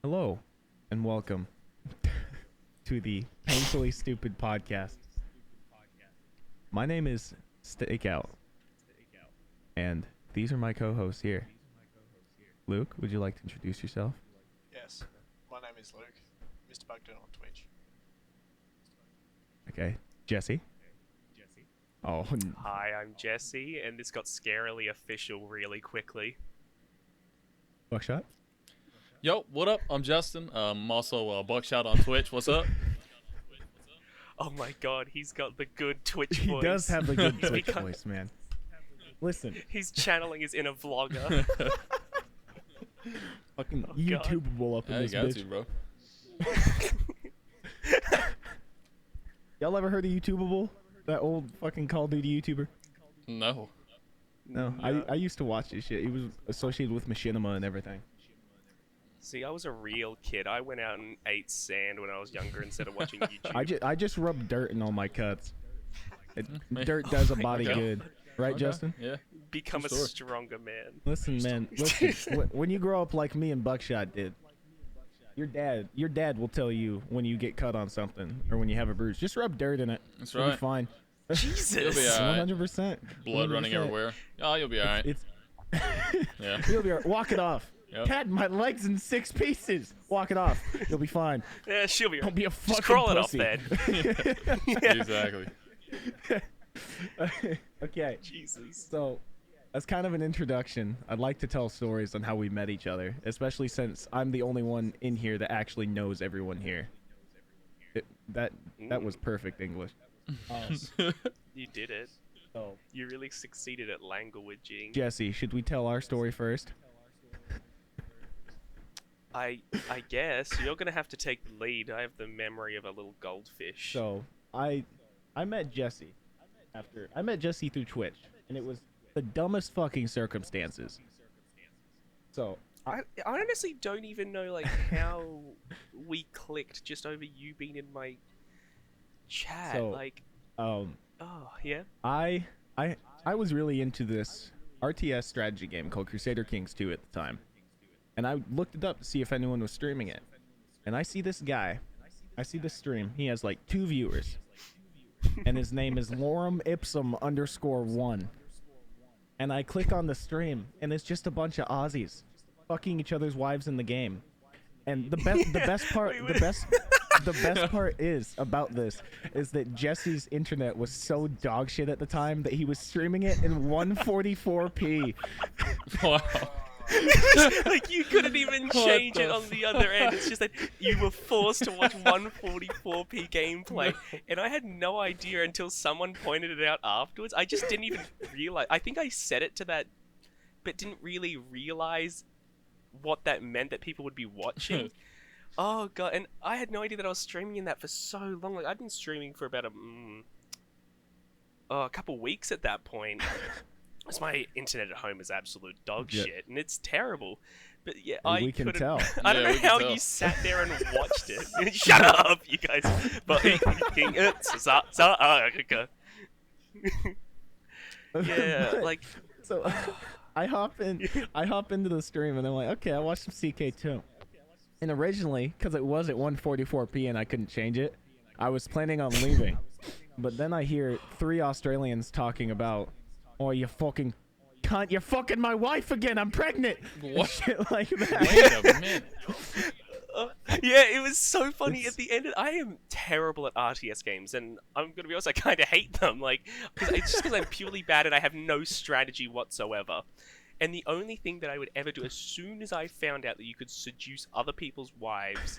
Hello, and welcome to the Painfully Stupid podcast. My name is Stakeout, and these are my co-hosts here. Luke, would you like to introduce yourself? Yes, my name is Luke, Mr. Bugshot on Twitch. Okay, Jesse. Oh, Hi, I'm Jesse, and this got scarily official really quickly. Buckshot. Yo, what up? I'm Justin. I'm also Buckshot on Twitch. What's up? Oh my god, he's got the good Twitch He voice. does have the good He's Twitch become- voice, man. Listen, He's channeling his inner vlogger. fucking God. YouTubeable up in Yeah, you this got bitch. to, bro. Y'all ever heard of YouTubeable? That old fucking Call of Duty YouTuber? No. No, I used to watch this shit. He was associated with Machinima and everything. See, I was a real kid. I went out and ate sand when I was younger instead of watching YouTube. I just rub dirt in all my cuts. Dirt does a body God. good, right, Okay. Justin? Yeah. Become a True story. stronger man. Listen, man. Listen. When you grow up like me and Buckshot did, your dad will tell you when you get cut on something or when you have a bruise. Just rub dirt in it. That's You'll be right. fine. Jesus! You'll be alright. 100%. Blood running 100%. everywhere. Oh, you'll be alright. It's Yeah. you'll be alright. Walk it off. Yep. Cat, my leg's in 6 pieces. Walk it off. You'll be fine. Yeah, she'll be Don't be a fucking Just crawl it off pussy. then. Exactly. Okay. Jesus. So, as kind of an introduction, I'd like to tell stories on how we met each other, especially since I'm the only one in here that actually knows everyone here. That was perfect English. You did it. So, You really succeeded at languaging. Jesse, should we tell our story first? I guess you're gonna have to take the lead. I have the memory of a little goldfish. So, I met Jesse I met Jesse through Twitch, and it was the dumbest fucking circumstances. So, I honestly don't even know like how we clicked just over you being in my chat. So, like, um, oh yeah. I was really into this RTS strategy game called Crusader Kings 2 at the time. And I looked it up to see if anyone was streaming it. And I see this guy. I see this stream. He has like 2 viewers. And his name is Lorem Ipsum _1. And I click on the stream, and it's just a bunch of Aussies fucking each other's wives in the game. And the best part the best part is about this is that Jesse's internet was so dog shit at the time that he was streaming it in 144p. Wow. Like you couldn't even change it on the other end. It's just that you were forced to watch 144p gameplay, and I had no idea until someone pointed it out afterwards. I just didn't even realize. I think I set it to that, but didn't really realize what that meant that people would be watching. Oh god, and I had no idea that I was streaming in that for so long. Like I'd been streaming for about a couple weeks at that point. Because my internet at home is absolute dog Yeah. shit, and it's terrible. But yeah, We can tell. I don't Yeah, know we can how tell. you sat there and watched it. Shut up, you guys. But yeah, like So I hop into the stream, and I'm like, okay, I watched some CK2. And originally, because it was at 144p and I couldn't change it, I was planning on leaving. But then I hear 3 Australians talking about, oh, you fucking cunt, you're fucking my wife again, I'm pregnant. And What? shit like that. Wait a minute. yeah, it was so funny It's- at the end. I am terrible at RTS games, and I'm gonna be honest, I kind of hate them. Like, it's just because I'm purely bad and I have no strategy whatsoever. And the only thing that I would ever do, as soon as I found out that you could seduce other people's wives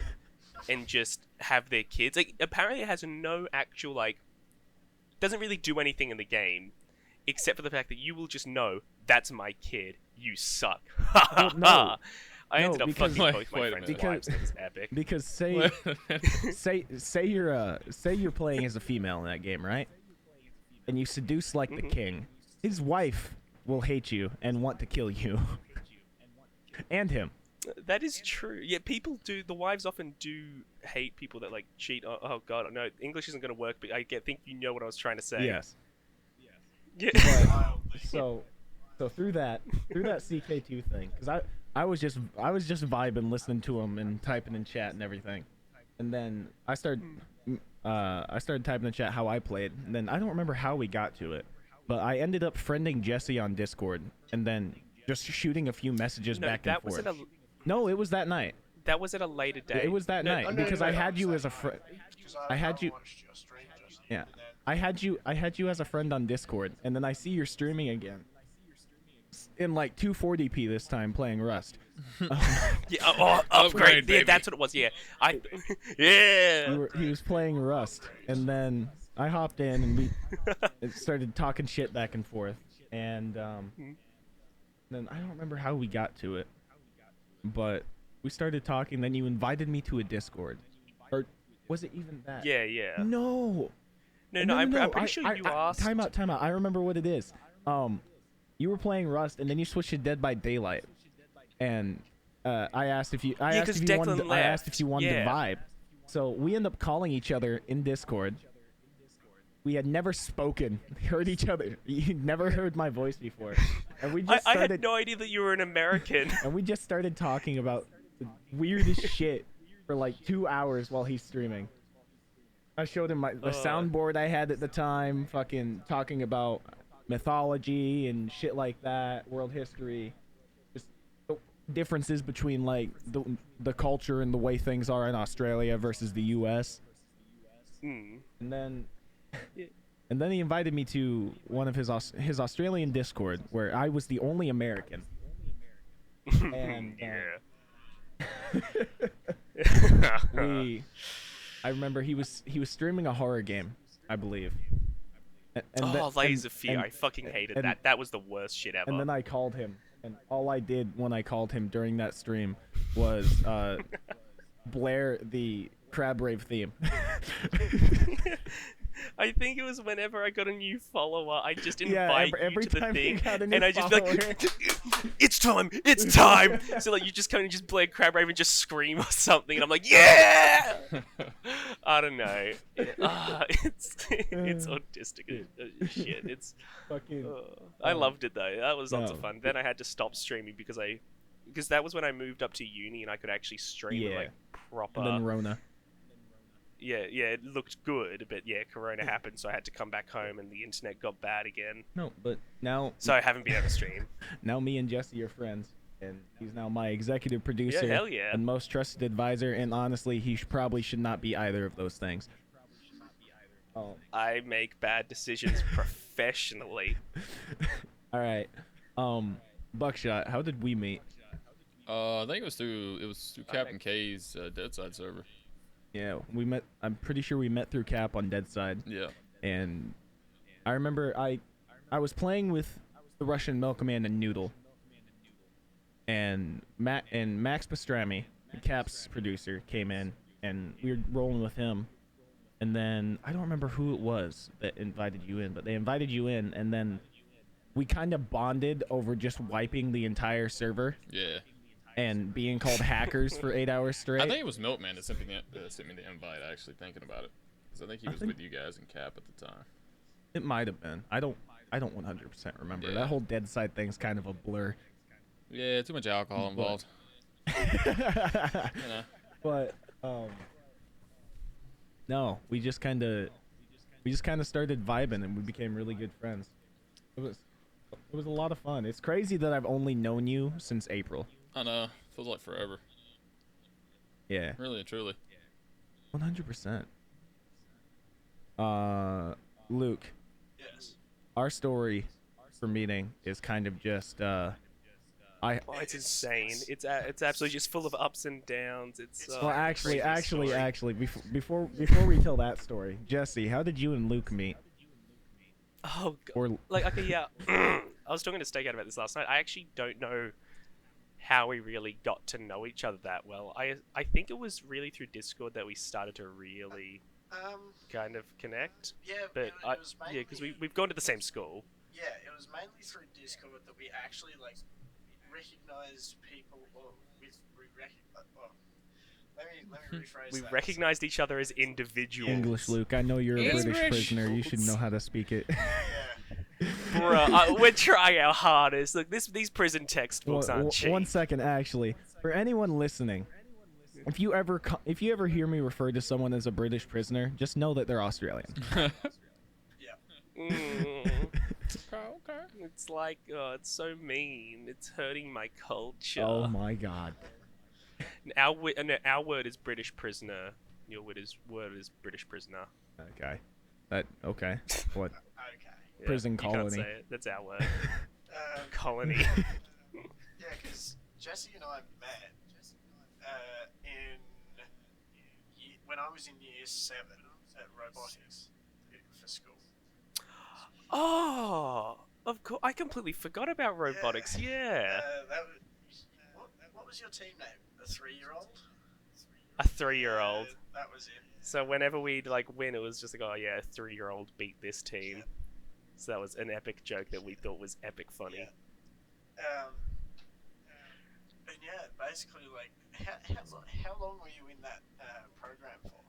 and just have their kids, like, apparently it has no actual, like, doesn't really do anything in the game, except for the fact that you will just know, that's my kid, you suck. Well, no. I No, ended up because- fucking Wait- both my wait a friends' minute. wives, and it was epic. Because say you're playing as a female in that game, right? And you seduce like the king. His wife will hate you and want to kill you. And him. That is true. Yeah, people do. The wives often do hate people that like cheat. Oh god, no, English isn't going to work. But think you know what I was trying to say. Yes. Yeah. So through that CK2 thing, because I was just vibing, listening to him and typing in chat and everything, and then I started typing in chat how I played, and then I don't remember how we got to it, but I ended up friending Jesse on Discord, and then just shooting a few messages No, back and that was forth. at a No, it was that night. that was at a later date. It was that No, night Oh, no, because no, I no, had I'm you as a saying, friend. because I had haven't you- watched your stream, Jesse, Yeah. and then I had you as a friend on Discord, and then I see you're streaming again. In like 240p this time, playing Rust. Yeah, oh, upgrade. Yeah, baby. that's what it was. Yeah, yeah. He was playing Rust, and then I hopped in and we started talking shit back and forth, and then I don't remember how we got to it, but we started talking. Then you invited me to a Discord, or was it even that? Yeah, yeah. No. No, I'm pretty sure you asked. Time out. I remember what it is. You were playing Rust, and then you switched to Dead by Daylight, and I asked if you wanted to vibe. So we end up calling each other in Discord. We had never spoken, heard each other. You never heard my voice before, and we just I started. had no idea that you were an American. And we just started talking about the weirdest shit for like 2 hours while he's streaming. I showed him the soundboard I had at the time, fucking talking about mythology and shit like that, world history, just the differences between like the culture and the way things are in Australia versus the U.S. Mm. And then he invited me to one of his Australian Discord where I was the only American. And I remember he was streaming a horror game, I believe. Layers of Fear. I fucking hated that. That was the worst shit ever. And then I called him, and all I did when I called him during that stream was blare the Crab Rave theme. I think it was whenever I got a new follower, I just Yeah, invite every you to the time you thing, got a new and I just be follower. like, it's time! So like you just kind of just blare Crab Rave and just scream or something, and I'm like, yeah! I don't know. It's autistic as shit. It's Fucking. I loved it though. That was lots of No. fun. Then I had to stop streaming because that was when I moved up to uni and I could actually stream with, Yeah. like proper. And then Rona. Yeah, it looked good, but yeah, Corona happened, so I had to come back home, and the internet got bad again. No, but now So I haven't been able to stream. now me and Jesse are friends, and he's now my executive producer hell yeah. and most trusted advisor. And honestly, he probably should not be either of those things. Oh. I make bad decisions professionally. All right. Buckshot, how did we meet? I think it was through Captain K's Deadside server. Yeah, we met. I'm pretty sure we met through Cap on Deadside. Yeah. And I remember I was playing with the Russian Milkman and Noodle. And Max Pastrami, Cap's producer, came in, and we were rolling with him. And then I don't remember who it was that invited you in, but they invited you in, and then we kind of bonded over just wiping the entire server Yeah. and being called hackers for 8 hours straight. I think it was Milkman that sent me the invite. Actually, thinking about it, because I think he was with you guys in Cap at the time. It might have been. I don't 100% remember. Yeah. That whole Deadside thing's kind of a blur. Yeah, too much alcohol involved. But no, we just kind of started vibing, and we became really good friends. It was a lot of fun. It's crazy that I've only known you since April. I know. Feels like forever. Yeah, Really and truly. 100%. Luke, yes. our story for meeting is kind of just Oh, it's insane. It's absolutely just full of ups and downs. It's well, actually, crazy story. before we tell that story, Jesse, how did you and Luke meet? Oh, God. Or Like, okay, yeah. I was talking to Stakeout about this last night. I actually don't know how we really got to know each other that well. I think it was really through Discord that we started to really kind of connect. Yeah, But it was mainly, yeah, because we've gone to the same school. Yeah, it was mainly through Discord that we actually like recognized people. Let me rephrase We that. recognized each other as individuals. English, Luke. I know you're a English. British prisoner. You should know how to speak it. Yeah. Bruh, we're trying our hardest. Look, these prison textbooks aren't cheap. 1 second, actually. For anyone listening, if you ever hear me refer to someone as a British prisoner, just know that they're Australian. Okay. It's like, oh, it's so mean. It's hurting my culture. Oh my god. Our word is British prisoner. Your word is British prisoner. Okay. Okay. What? Okay. Yeah, Prison you colony. can't say it. That's our word. Colony. Yeah, because Jesse and I met when I was in year 7 at robotics for school. Oh, of course. I completely forgot about robotics. Yeah. What was your team name? A 3-year-old? A 3-year-old. That was it. So whenever we'd like win, it was just like, oh yeah, a 3-year-old beat this team. Yeah. So that was an epic joke that we thought was epic funny. Yeah. And yeah, basically, like, how long were you in that program for?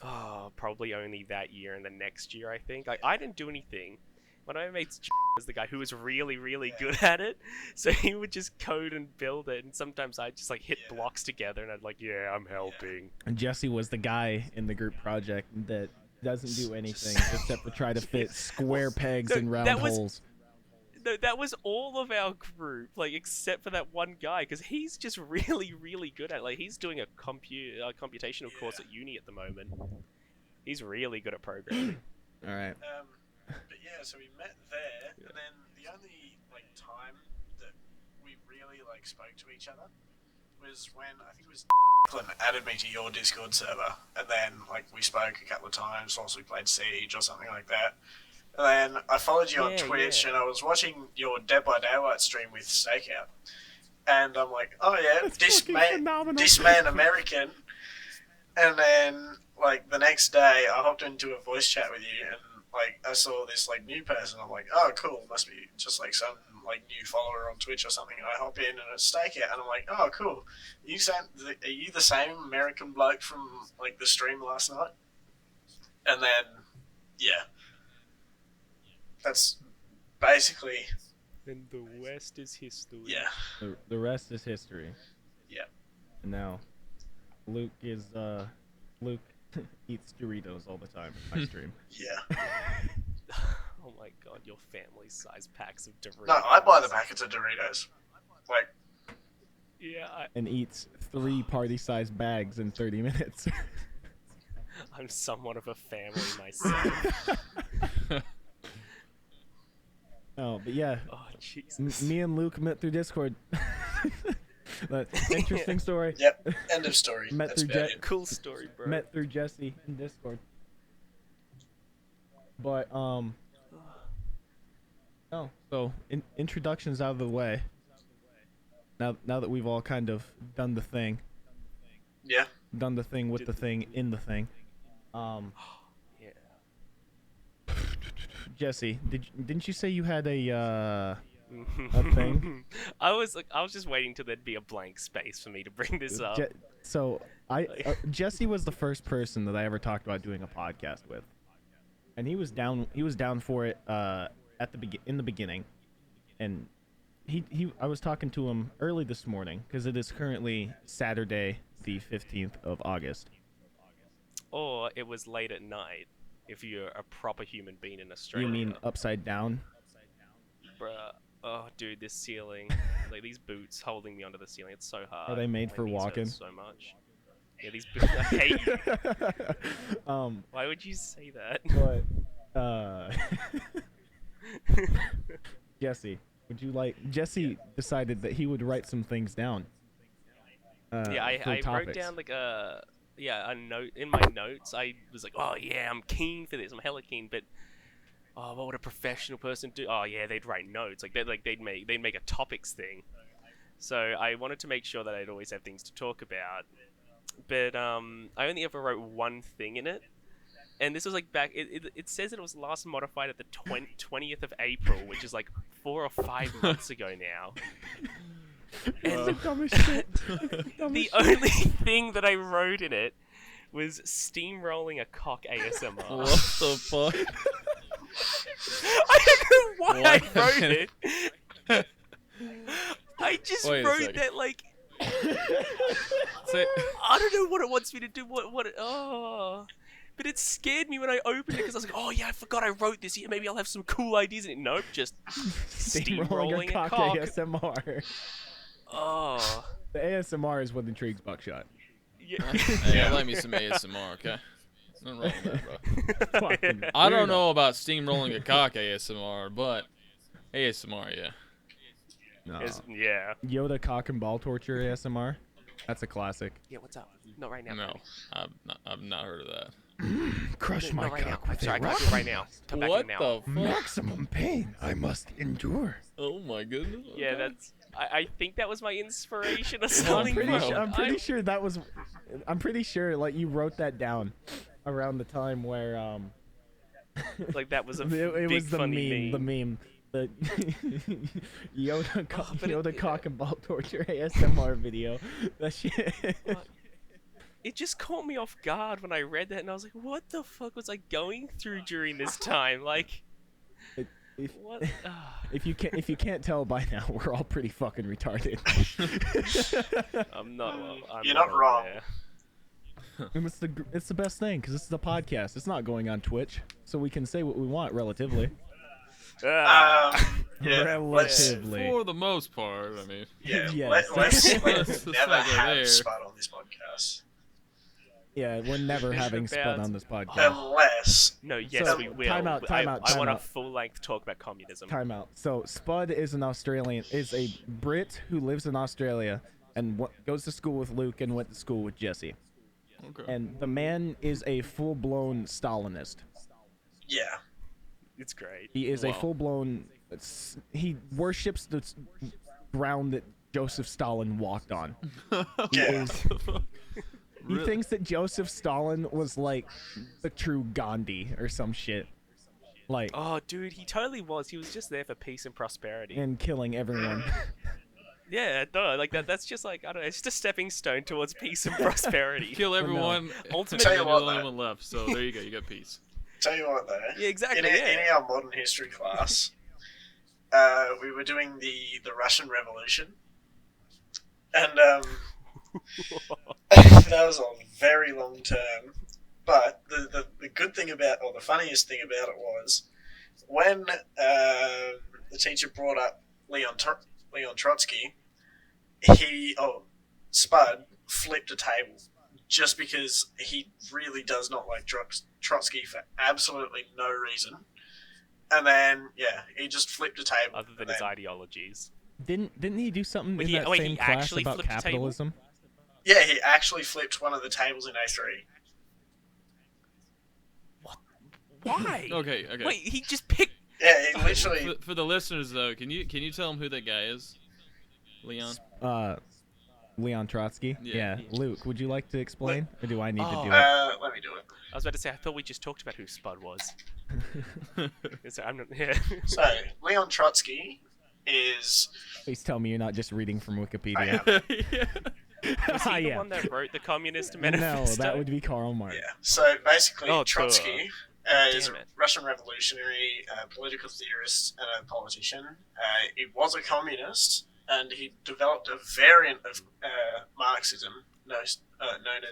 Oh, probably only that year and the next year, I think. I didn't do anything. One of my mates was the guy who was really, really good at it. So he would just code and build it. And sometimes I'd just like hit blocks together and I'd like, yeah, I'm helping. And Jesse was the guy in the group project that doesn't do anything except for try to fit square pegs in round holes. No, that was all of our group, like except for that one guy, because he's just really, really good at it. Like he's doing a computational course at uni at the moment. He's really good at programming. All right. But yeah, so we met there, and then the only like time that we really like spoke to each other was when I think it was Declan added me to your Discord server, and then like we spoke a couple of times. Also, we played Siege or something like that. And then I followed you on Twitch, and I was watching your Dead by Daylight stream with Stakeout, and I'm like, oh yeah, this man American. And then like the next day, I hopped into a voice chat with you, and like I saw this like new person. I'm like, oh cool, must be just like some like new follower on Twitch or something. And I hop in and it's Stakeout, and I'm like, oh cool. Are you the same American bloke from like the stream last night? And then yeah. That's basically. And the West is history. Yeah. The rest is history. Yeah. And now, Luke eats Doritos all the time in my stream. Yeah. Oh my god, your family-sized packs of Doritos. No, I buy the packets of Doritos. Like. Yeah. And eats 3 party-sized bags in 30 minutes. I'm somewhat of a family myself. Oh, but yeah. Oh, Jesus. Me and Luke met through Discord. But interesting story. Yep. End of story. Met That's through about it. Cool story, bro. Met through Jesse in Discord. But no. So introductions out of the way. Now that we've all kind of done the thing. Yeah. Done the thing with the thing in the thing. Yeah. Jesse, didn't you say you had a thing? I was just waiting till there'd be a blank space for me to bring this up. Jesse was the first person that I ever talked about doing a podcast with, and he was down for it in the beginning, and I was talking to him early this morning because it is currently Saturday, the 15th of August. Or it was late at night. If you're a proper human being in Australia. You mean upside down? Bruh. Oh, dude, this ceiling. Like, these boots holding me onto the ceiling. It's so hard. Are they made for knees walking? hurt so much. Yeah, these boots. I hate you. Why would you say that? But, Jesse, Jesse decided that he would write some things down. Yeah, I wrote down, like, a note in my notes. I was like, oh yeah, I'm keen for this. I'm hella keen, but what would a professional person do? Oh yeah, they'd write notes. They'd make a topics thing. So I wanted to make sure that I'd always have things to talk about. But I only ever wrote one thing in it, and this was like back. It says that it was last modified at the 20th of April, which is like 4 or 5 months ago now. And the only thing that I wrote in it was steamrolling a cock ASMR. What the fuck? know why I What? wrote it. I just Wait a wrote second. that like Say, I don't know what it wants me to do. But it scared me when I opened it because I was like, oh yeah, I forgot I wrote this. Yeah, maybe I'll have some cool ideas in it. Nope, just steamrolling a cock. ASMR. Oh. The ASMR is what intrigues Buckshot. Yeah. hey, I like me some ASMR, okay? Nothing wrong with that, bro. Fucking I don't weirdo. know about steamrolling a cock ASMR, but ASMR, yeah. No. Yeah. Yoda cock and ball torture ASMR. That's a classic. Yeah, what's up? Not right now. No, I've not heard of that. Crush my Not right now. cock I'm with sorry, I a can't do rock. it right now. Come back What in now. the fuck? Maximum pain I must endure. Oh my goodness. Yeah, okay. that's. I think that was my inspiration or I'm something. pretty sure that was. I'm pretty sure like you wrote that down around the time where Like that was a it big was the funny meme. The meme. The Yoda, but Yoda it- cock and ball torture ASMR video. That shit. It just caught me off guard when I read that, and I was like, "What the fuck was I going through during this time?" Like, If, what? if you can't tell by now, we're all pretty fucking retarded. I'm not. I'm You're not wrong. aware. And it's the best thing because this is a podcast. It's not going on Twitch, so we can say what we want relatively. Yeah, let's, Relatively. For the most part, I mean. yeah, Yes. let's Let's never not go have there. spud on this podcast. Yeah, we're never It's having about- spud on this podcast. Unless, No, yes, So, we will. time out, I time want a out. full-length talk about communism. Time out. So Spud is a Brit who lives in Australia and goes to school with Luke and went to school with Jesse. Okay. And the man is a full-blown Stalinist. yeah, It's great. He is a Wow. full-blown. He worships the ground that Joseph Stalin walked on. He Yeah. is. He thinks that Joseph Stalin was like the true Gandhi or some shit, like Oh, dude, he totally was. He was just there for peace and prosperity. and killing everyone. Yeah, duh. Like that's just like I don't know. It's just a stepping stone towards peace and prosperity. Kill everyone. Ultimate- Tell Tell you you what, the only though. one left. So there you go. You got peace. tell you what though. Yeah, exactly. In Yeah. our modern history class, we were doing the Russian Revolution, and that was a very long term. But the good thing about, or the funniest thing about it was, when the teacher brought up Leon Trotsky, Spud flipped a table just because he really does not like Trotsky for absolutely no reason. And then, yeah, he just flipped a table. Other than and his then- ideologies. Didn't he do something Wait, in he- that wait, same he class actually about flipped a table? capitalism? Yeah, he actually flipped one of the tables in A3. Why? Okay. Okay. Wait, he just picked. Yeah, he literally. For the listeners though, can you tell them who that guy is? Leon. Leon Trotsky. Yeah. Luke, would you like to explain, or do I need to Oh. do it? Let me do it. I was about to say. I thought we just talked about who Spud was. So I'm not. Yeah. So, Leon Trotsky is. Please tell me you're not just reading from I Wikipedia. am. Was he the Yeah. one that wrote the Communist No, Manifesto? that would be Karl Marx. Yeah. So basically, Oh, Trotsky is a Damn it. Russian revolutionary, political theorist, and a politician. He was a communist, and he developed a variant of Marxism known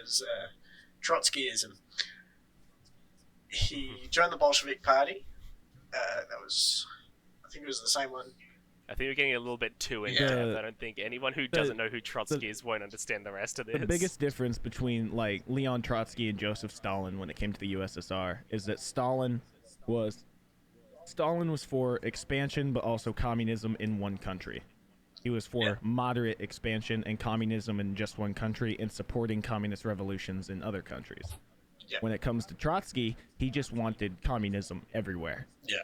as Trotskyism. He joined the Bolshevik Party. That was, I think it was the same one. I think we're getting a little bit too in Yeah. depth. I don't think anyone who doesn't know who Trotsky is won't understand the rest of this. The biggest difference between like Leon Trotsky and Joseph Stalin when it came to the USSR is that Stalin was for expansion but also communism in one country. He was for Yeah. moderate expansion and communism in just one country and supporting communist revolutions in other countries. Yeah. When it comes to Trotsky, he just wanted communism everywhere. Yeah.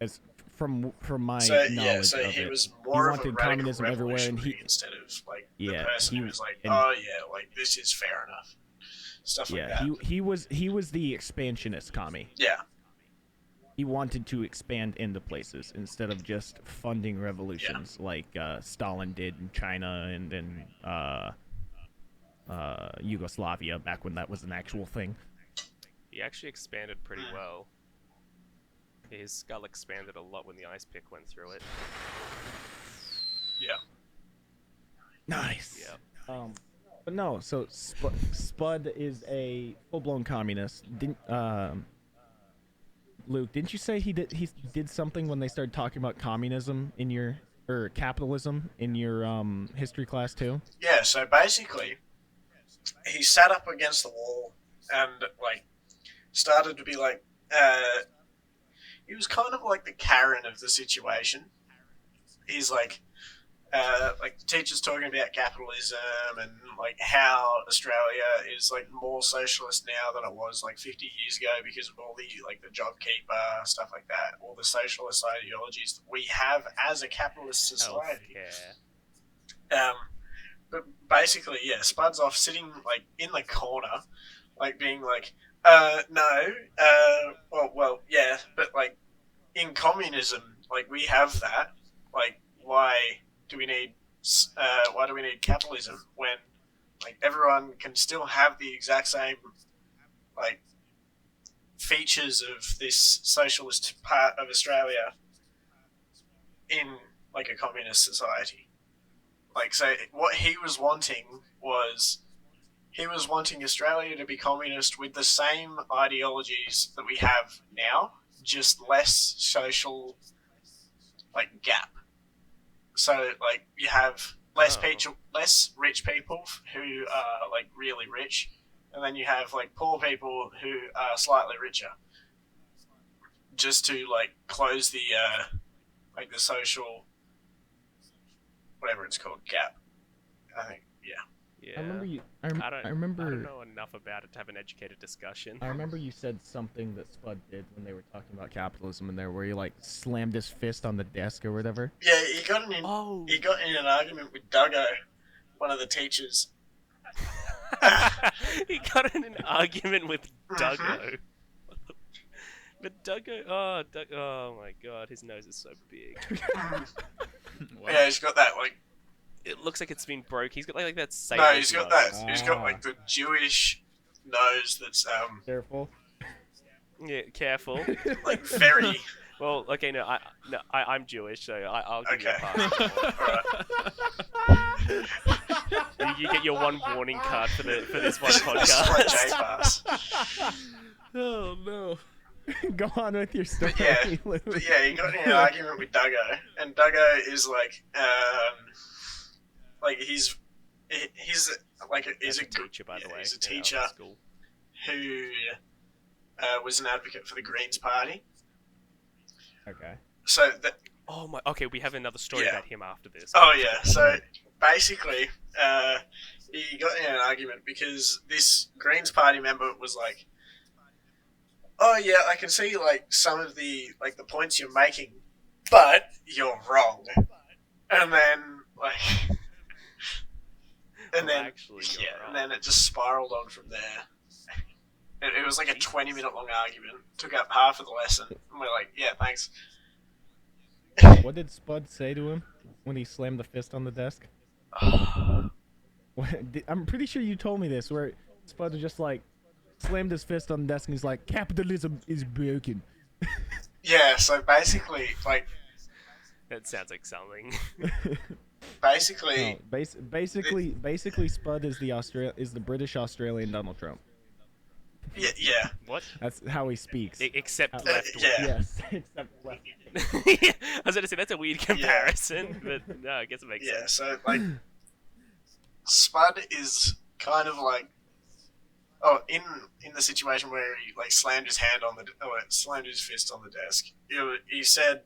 As from my So knowledge so of he it. was more of a wanted radical communism everywhere, and revolutionary instead of like the Yeah, person he- who was like, and- oh yeah, like this is fair enough, stuff like Yeah, that. he was the expansionist commie. Yeah, He wanted to expand into places instead of just funding revolutions like Stalin did in China and then Yugoslavia back when that was an actual thing. He actually expanded pretty well. His skull expanded a lot when the ice pick went through it. Yeah. Nice. Yeah. But no. So Spud is a full-blown communist. Didn't Luke? Didn't you say he did something when they started talking about communism in your or capitalism in your history class too? Yeah, so basically, he sat up against the wall and, like, started to be like, he was kind of like the Karen of the situation. He's like the teachers talking about capitalism and like how Australia is like more socialist now than it was like 50 years ago because of all the like the JobKeeper stuff like that, all the socialist ideologies that we have as a capitalist society. Healthcare. But basically, yeah, Spud's off sitting like in the corner, like being like, no, well, yeah, but like in communism, like we have that. Like, do we need, why do we need capitalism when like everyone can still have the exact same like features of this socialist part of Australia in like a communist society? Like, so what he was wanting was Australia to be communist with the same ideologies that we have now, just less social, like, gap. So, like, you have less rich people who are, like, really rich, and then you have, like, poor people who are slightly richer. Just to, like, close the, like, the social, whatever it's called, gap. I think, yeah. Yeah. I remember you. I don't remember. know enough about it to have an educated discussion. I remember you said something that Spud did when they were talking about capitalism in there, where he like slammed his fist on the desk or whatever. Yeah, he got in an argument with Duggo, one of the teachers. He got in an argument with Duggo. But Duggo, oh my god, his nose is so big. Yeah, he's got that like. It looks like it's been broke. He's got like that. No, he's got nose. that. He's got like the Jewish nose that's Careful. Yeah, careful. like very. Well, okay, I'm Jewish, so I'll give you a pass. You get your one warning card for this one podcast. J pass. Oh no. Go on with your story. But yeah, he got in an argument with Duggo, and Duggo is like he's like he's a teacher, by the way. He's a teacher who was an advocate for the Greens Party. Okay. So that. Oh my. Okay, we have another story about him after this. Oh yeah. So basically, he got in an argument because this Greens Party member was like, "Oh yeah, I can see like some of the like the points you're making, but you're wrong." And then like. And then, and then it just spiraled on from there. It was like a 20-minute long argument. Took up half of the lesson. And we're like, yeah, thanks. What did Spud say to him when he slammed the fist on the desk? I'm pretty sure you told me this, where Spud just like slammed his fist on the desk and he's like, "Capitalism is broken." Yeah, so basically, like... That sounds like something. Basically, basically, Spud is the British Australian Donald Trump. Yeah. What? That's how he speaks. Except left wing. Yeah. Yes, except left. I was gonna say that's a weird comparison, but no, I guess it makes sense. Yeah, so like, Spud is kind of like, in the situation where he like slammed his fist on the desk. He said.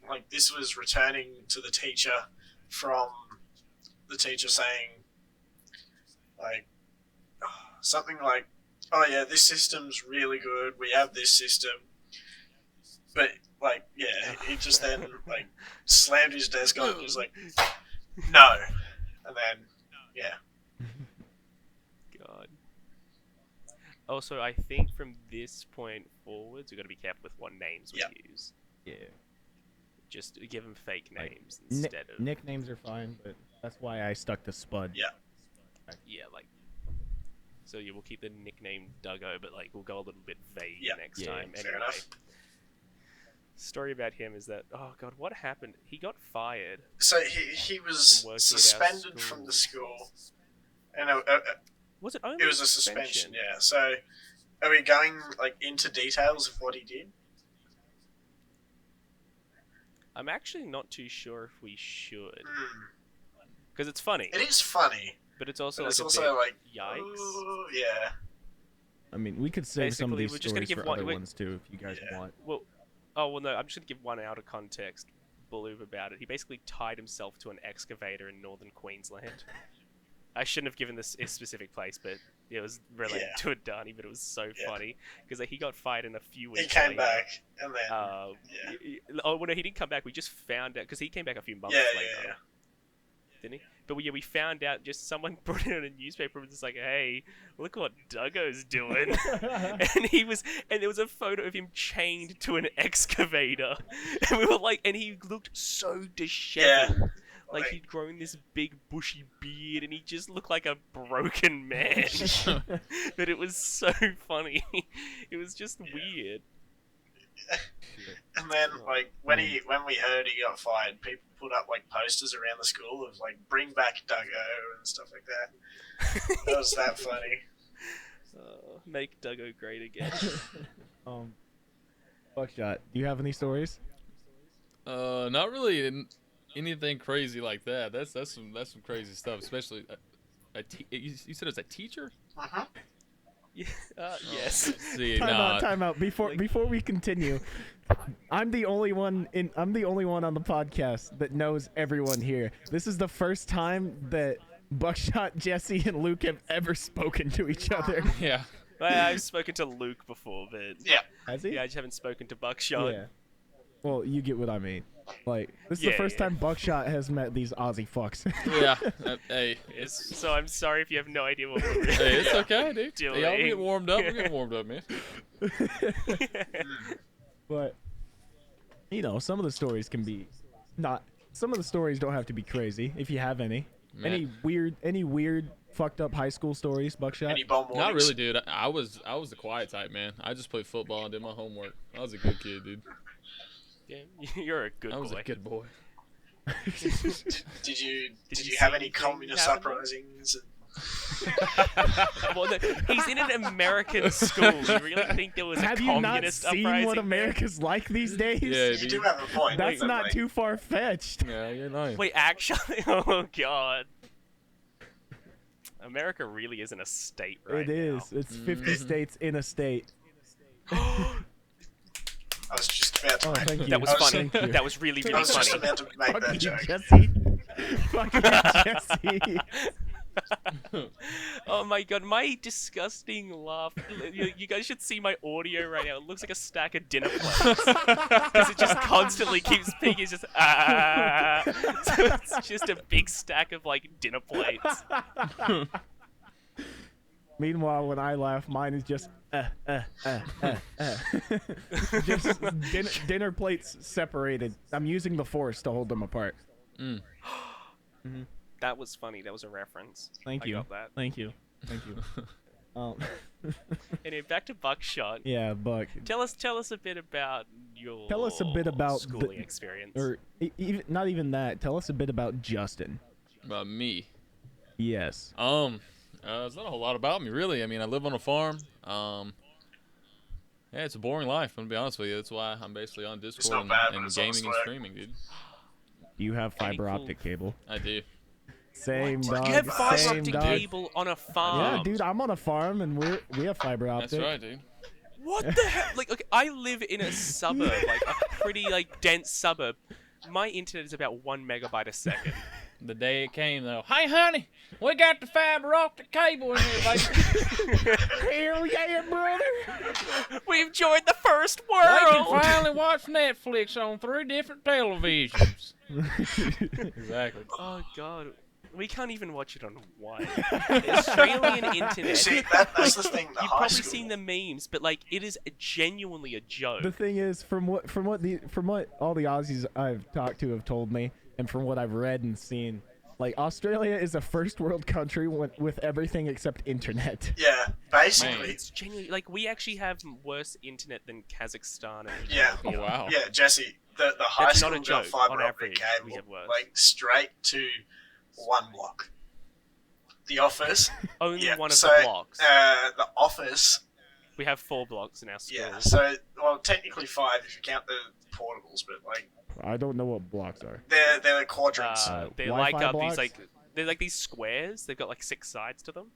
Like this was returning to the teacher from the teacher saying, like, something like, "Oh yeah, this system's really good. We have this system." But like, yeah, he just then like slammed his desk on and was like, "No," and then yeah. God. Also, I think from this point forwards, we've got to be careful with what names we use. Yeah. Just give them fake names instead of... Nicknames are fine, but that's why I stuck to Spud. Yeah. Yeah, like... So yeah, we'll keep the nickname Duggo, but like we'll go a little bit vague Yeah. next Yeah, time. fair Anyway, enough. story about him is that what happened? He got fired. So he was From working at our suspended from the school, and Was it only it was a suspension. Yeah. So are we going like into details of what he did? I'm actually not too sure if we should, Hmm. because it's funny, It is funny, but it's also but like it's a also bit like yikes. ooh, yeah. I mean, we could save some of Basically, these we're just gonna stories give for one- other wait- ones too, if you guys Yeah. want. Well, no, I'm just gonna give one out of context. Believe about it. He basically tied himself to an excavator in northern Queensland. I shouldn't have given this a specific place, but it was related Yeah. to Adani. But it was so Yeah. funny because he got fired in a few He weeks. came later. back, and then Yeah. Oh well, no, he didn't come back. We just found out because he came back a few months yeah, later, yeah. didn't he? But we found out just someone brought it in a newspaper and was just like, "Hey, look what Duggo's doing," and there was a photo of him chained to an excavator, and we were like, and he looked so disheveled. Like he'd grown this big bushy beard, and he just looked like a broken man. But it was so funny. It was just weird. And then, like, when we heard he got fired, people put up like posters around the school of like "Bring back Duggo" and stuff like that. That was that funny. Make Duggo great again. Buckshot, do you have any stories? Not really anything crazy like that. That's some crazy stuff, especially you said it's a teacher. Uh-huh. Yes. See, Time out. Before we continue, I'm the only one on the podcast that knows everyone here. This is the first time that Buckshot, Jesse, and Luke have ever spoken to each other. Yeah. I've spoken to Luke before, but Yeah. Has he? yeah, I just haven't spoken to Buckshot. Yeah. Well, you get what I mean. Like, this is the Yeah, first yeah. time Buckshot has met these Aussie fucks. Yeah. Hey. So I'm sorry if you have no idea what we're Hey, it's okay, dude. Doing. Y'all get warmed up. We're getting warmed up, man. But, you know, some of the stories can be some of the stories don't have to be crazy, if you have any. Man. Any weird fucked up high school stories, Buckshot? Any bomb Not warnings? really, dude. I was the quiet type, man. I just played football and did my homework. I was a good kid, dude. Yeah, you're a good I was boy. a good boy. Did you you have see any anything communist happen? uprisings? Well, no, he's in an American school. You really think there was Have a you not communist seen uprising what there? America's like these days? Yeah, You do have a point. That's but, not like, too far fetched. Yeah, you're nice. Wait, actually, oh god. America really isn't a state right It is. now. It's 50 states in a state. I was just about to Oh, make thank you. That was I was- funny. Thank you. That was really, I really was just funny. about to make Fuck that you, joke. Jesse. Fuck you, Jesse. Oh my god, my disgusting laugh. You guys should see my audio right now. It looks like a stack of dinner plates. Because it just constantly keeps picking. It's just, ah. So it's just a big stack of, like, dinner plates. Meanwhile, when I laugh, mine is just just dinner plates separated. I'm using the force to hold them apart. That was funny. That was a reference. Thank I you. got that. Thank you. Thank you. Anyway, back to Buckshot. Yeah, Buck. Tell us a bit about your Tell us a bit about schooling experience. Or even not even that. Tell us a bit about Justin. About me. Yes. There's not a whole lot about me, really. I mean, I live on a farm. Yeah, it's a boring life, I'm gonna be honest with you. That's why I'm basically on Discord not bad, but and it's gaming and honest work. streaming, dude. You have fiber cool. optic cable. I do. Same, What? dog. You have fiber Same, optic dog. cable on a farm. Yeah, dude, I'm on a farm and we have fiber optic. That's right, dude. What the hell? Like, okay, I live in a suburb, like a pretty like dense suburb. My internet is about 1 megabyte a second. The day it came, though. Hey, honey, we got the fiber optic cable in here, baby. Hell yeah, brother! We've joined the first We can world. finally watch Netflix on 3 different televisions. Exactly. Oh god, we can't even watch it on one. Australian internet. See, that's the thing. The You've high probably school. seen the memes, but like it is genuinely a joke. The thing is, from what all the Aussies I've talked to have told me, and from what I've read and seen, Like Australia is a first world country with everything except internet. Yeah, basically. It's genuinely like we actually have worse internet than Kazakhstan and Yeah. Ethiopia. Oh wow. Yeah, Jesse, the high That's school not a got joke. fiber On optic average, we cable, have worse. like straight to one block. The office. Only Yeah, one of so, the blocks. The office. We have 4 blocks in our school. Yeah. So, well, technically 5 if you count the portables, but like I don't know what blocks are. they're the quadrants. They're Wi-Fi like blocks? these like they're like these squares. They've got like 6 sides to them.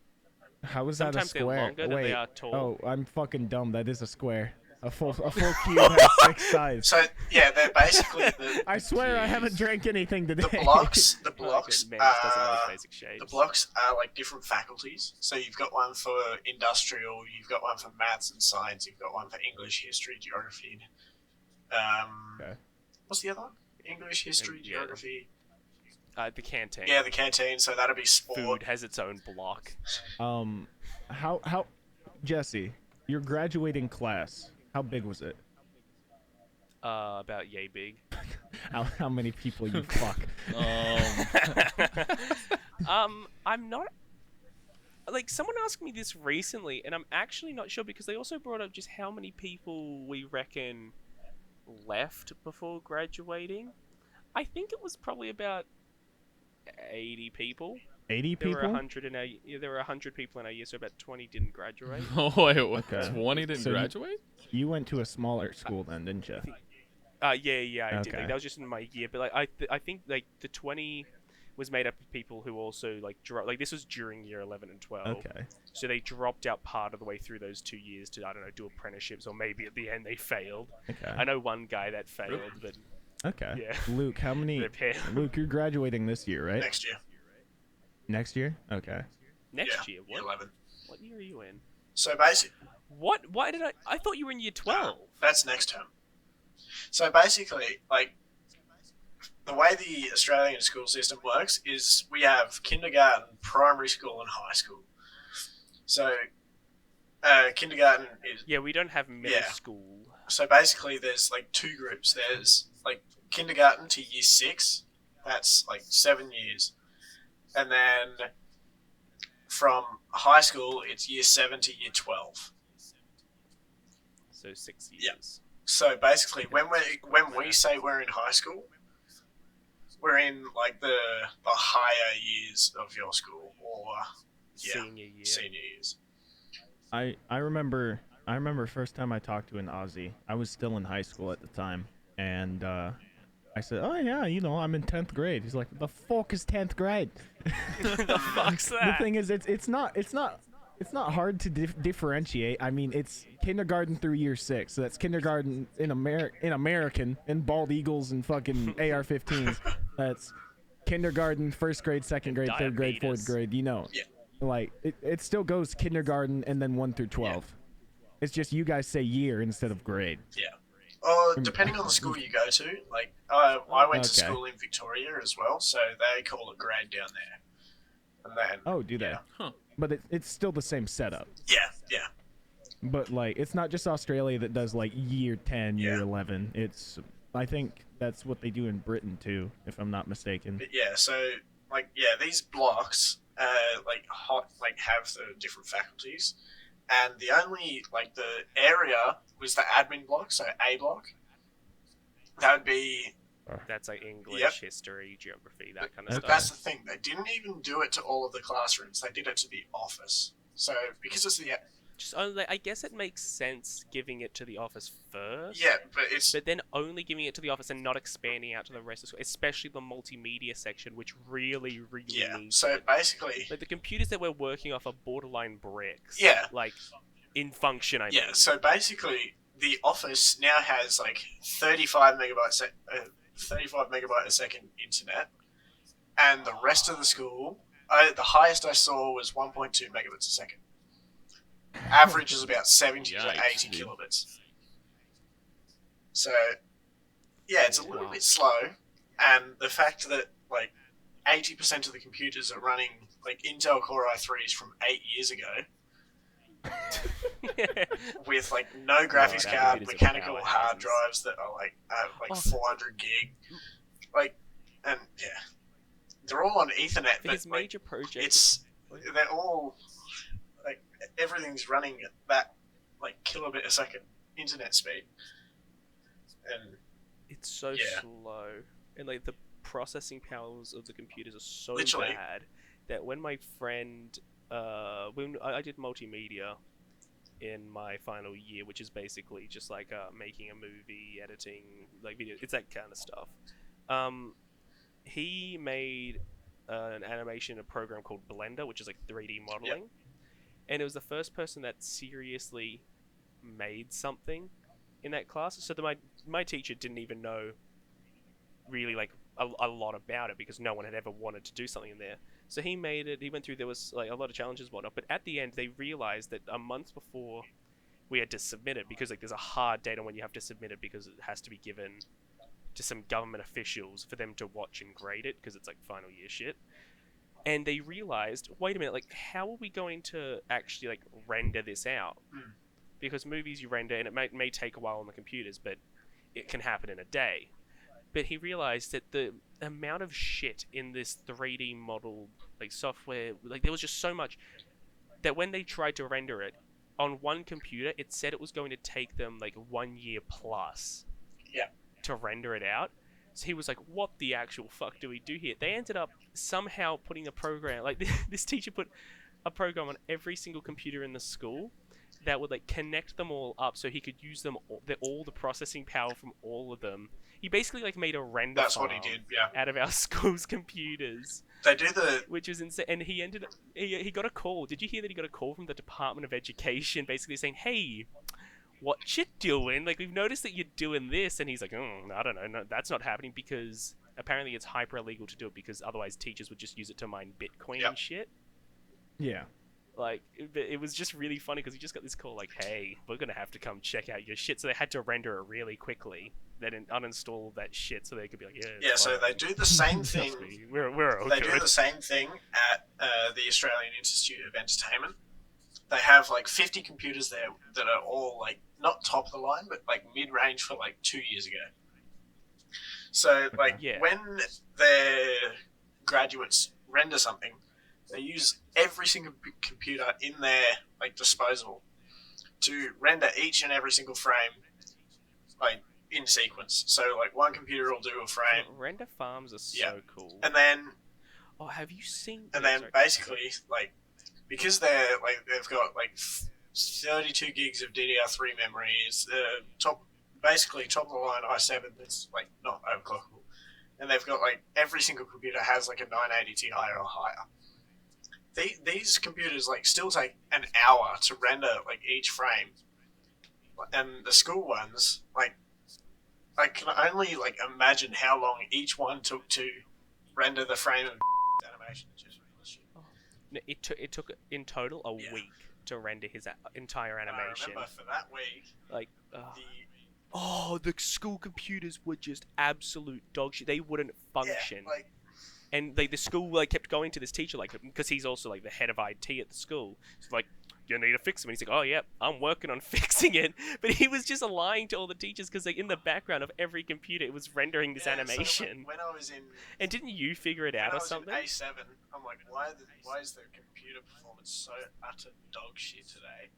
How is that a Sometimes they're square? longer than Wait. they are tall. Oh, I'm fucking dumb. That is a square. A full cube has 6 sides. So yeah, they're basically the. I swear I haven't drank anything today. The blocks. The Okay, blocks. Mage doesn't know his basic The shapes. blocks are like different faculties. So you've got one for industrial, you've got one for maths and science, you've got one for English, history, geography. Okay. What's the other one? English, history, Yeah. geography. The canteen. Yeah, the canteen. So that'll be sport. Food has its own block. How Jesse, your graduating class, how big was it? About yay big. How many people you fuck? I'm not. Like, someone asked me this recently, and I'm actually not sure because they also brought up just how many people we reckon left before graduating. I think it was probably about 80 people. 80 There were people? 100 in our. There were 100 people in our year, so about 20 didn't graduate. Oh wait, what? Okay. 20 didn't So you- graduate? You went to a smaller school then, didn't you? Yeah, I did. Okay. Like, that was just in my year, but like I think like the 20 was made up of people who also like like this was during year 11 and 12. Okay. So they dropped out part of the way through those 2 years to, I don't know, do apprenticeships, or maybe at the end they failed. Okay. I know one guy that failed, but Okay. Yeah. Luke, how many? Rip him. Luke, you're graduating this year, right? Next year. Next year? Okay. next Yeah, year, year 11. what year are you in? So basically, What? Why did I thought you were in year 12. that's next term. So basically, like, the way the Australian school system works is we have kindergarten, primary school, and high school. So, kindergarten is. Yeah, we don't have middle Yeah. school. So basically, there's like 2 groups. There's like kindergarten to year 6. That's like 7 years. And then from high school, it's year 7 to year 12. So 6 Yeah. years. So basically, when we say we're in high school, we're in like the higher years of your school, or Senior year. senior years. I remember first time I talked to an Aussie. I was still in high school at the time, and I said, "Oh yeah, I'm in 10th grade." He's like, "The fuck is 10th grade?" The fuck's The that? thing is, it's not hard to differentiate. I mean, it's kindergarten through year 6, so that's kindergarten in American and bald eagles and fucking AR-15s. That's kindergarten, 1st grade, 2nd grade, 3rd grade, 4th Diabetes. grade. Yeah. Like it still goes kindergarten and then 1 through 12. It's just you guys say year instead of grade. Yeah. Or depending on the school you go to, like I went to Okay. school in Victoria as well, so they call it grade down there. And then Oh, do they? Yeah. Huh. But it's still the same setup. yeah. But like, it's not just Australia that does like year 10, year Yeah. 11. I think that's what they do in Britain too, if I'm not mistaken. But yeah, so like these blocks have the different faculties, and the only like the area was the admin block, so A block. That would be. That's like English, Yep. history, geography, that kind of Okay. stuff. That's the thing. They didn't even do it to all of the classrooms. They did it to the office. So because it's the Just only, I guess it makes sense giving it to the office first. but it's But then only giving it to the office and not expanding out to the rest of school, especially the multimedia section, which really needs So it. basically, Like the computers that we're working off are borderline bricks. Yeah. Like in function, I mean. So basically, the office now has like 35 megabyte a second internet, and the rest of the school, the highest I saw was 1.2 megabits a second. Average is about 70 to Yikes, 80 dude. kilobits. So, yeah, it's a little bit slow, and the fact that like 80% of the computers are running like Intel Core i3s from 8 years ago, with like no graphics our card, computers are mechanical hard powerhouses. drives that are like Oh. 400 gig, like, and yeah, they're all on Ethernet, For but his major project, they're all like everything's running at that like kilobit a second internet speed, and it's so Yeah. slow, and like the processing powers of the computers are so Literally. bad that when my friend, when I did multimedia in my final year, which is basically just like making a movie, editing, like video, it's that kind of stuff. He made an animation in a program called Blender, which is like 3D modeling, and it was the first person that seriously made something in that class. So my teacher didn't even know really like a lot about it because no one had ever wanted to do something in there. So he made it. He went through. There was like a lot of challenges, and whatnot. But at the end, they realized that a month before we had to submit it, because like there's a hard date on when you have to submit it because it has to be given to some government officials for them to watch and grade it because it's like final year shit. And they realized, wait a minute, like how are we going to actually like render this out? Because movies you render and it may take a while on the computers, but it can happen in a day. But he realized that the amount of shit in this 3D model like software, like there was just so much that when they tried to render it on one computer, it said it was going to take them like 1 year plus to render it out. So he was like, what the actual fuck do we do here? They ended up somehow putting a program, like this teacher put a program on every single computer in the school that would like connect them all up so he could use them all the processing power from all of them. He basically like made a render that's farm what he did. Yeah, out of our school's computers, they do the which was insane. And he ended up, he got a call. Did you hear that he got a call from the Department of Education basically saying, hey, what you doing? Like, we've noticed that you're doing this. And he's like, I don't know. No, that's not happening because apparently it's hyper illegal to do it because otherwise teachers would just use it to mine Bitcoin and shit. Yeah. Like, it was just really funny because he just got this call like, hey, we're going to have to come check out your shit. So they had to render it really quickly. Then uninstall that shit so they could be like, yeah. So they do the same thing. Trust me, we're all They good. do the same thing at the Australian Institute of Entertainment. They have like 50 computers there that are all like not top of the line, but like mid range for like 2 years ago. So like when their graduates render something, they use every single computer in their like disposal to render each and every single frame like in sequence. So like one computer will do a frame. Render farms are so cool. And then have you seen? And then basically like because they've got like 32 gigs of DDR3 memory. It's top of the line i7 that's like not overclockable. And they've got like every single computer has like a 980 Ti or higher. These computers like still take an hour to render like each frame, and the school ones like I can only like imagine how long each one took to render the frame of animation. No, it took in total a week to render his entire animation. I remember for that week, like the school computers were just absolute dog shit. They wouldn't function. Yeah, like, and the school like kept going to this teacher like because he's also like the head of IT at the school. It's like, you need to fix them. And he's like, oh yeah, I'm working on fixing it. But he was just lying to all the teachers because like in the background of every computer it was rendering this animation. So when I was in, and didn't you figure it out or something? In A7, I'm like, why is the computer performance so utter dog shit today?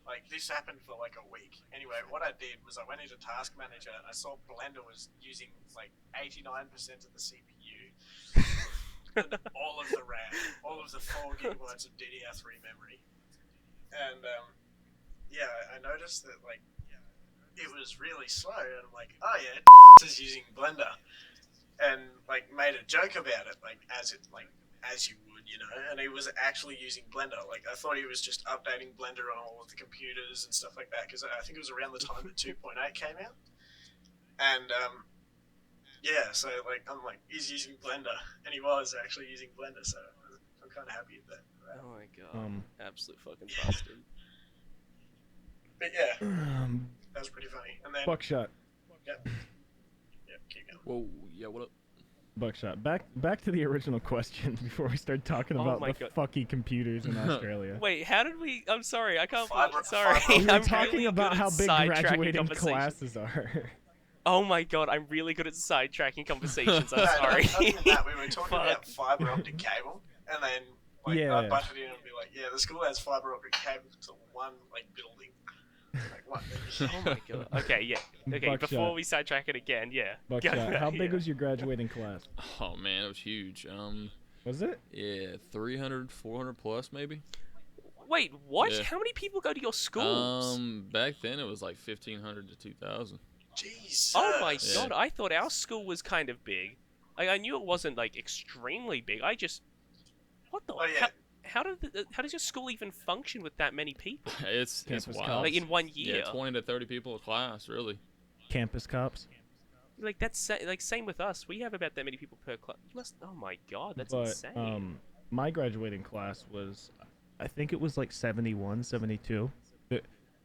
Like this happened for like a week. Anyway, what I did was I went into Task Manager and I saw Blender was using like 89% of the CPU, and all of the RAM, all of the 4 gigabytes of DDR3 memory. And I noticed that like it was really slow, and I'm like, oh yeah, is using Blender, and like made a joke about it, like as you would, you know. And he was actually using Blender. Like I thought he was just updating Blender on all of the computers and stuff like that, because I think it was around the time that 2.8 came out. And so like I'm like, he's using Blender, and he was actually using Blender, so I'm kind of happy with that. Oh my god, absolute fucking bastard. But yeah, that was pretty funny. And then Buckshot. Yep, keep going. Whoa, yeah, what up? Buckshot. Back to the original question before we start talking about the fucky computers in Australia. Wait, how did we? I'm sorry, I can't. Fiber, sorry, we were I'm talking really about good how at big sidetracking graduating conversation. classes are. Oh my god, I'm really good at sidetracking conversations. I'm No, sorry. other than that, we were talking about Fuck. fiber optic cable, and then like Yeah. I butted in and be like, yeah, the school has fiber optic cable to one like building. Like what? Oh my god. Okay, yeah. Okay, Buckshot. before we sidetrack it again, yeah. Buckshot. How big yeah. was your graduating class? Oh man, it was huge. Was it? Yeah, 300, 400 plus maybe. Wait, what? Yeah. How many people go to your schools? Back then it was like 1,500 to 2,000. Jesus. Oh my Yeah. god, I thought our school was kind of big. Like, I knew it wasn't like extremely big. I just what the Oh yeah. how does your school even function with that many people? It's Campus wild. cops. Like in one year? Yeah, 20 to 30 people a class, really. Campus cops. Like that's like same with us. We have about that many people per class. You must. Oh my god, that's But insane. my graduating class was, I think it was like 71, 72.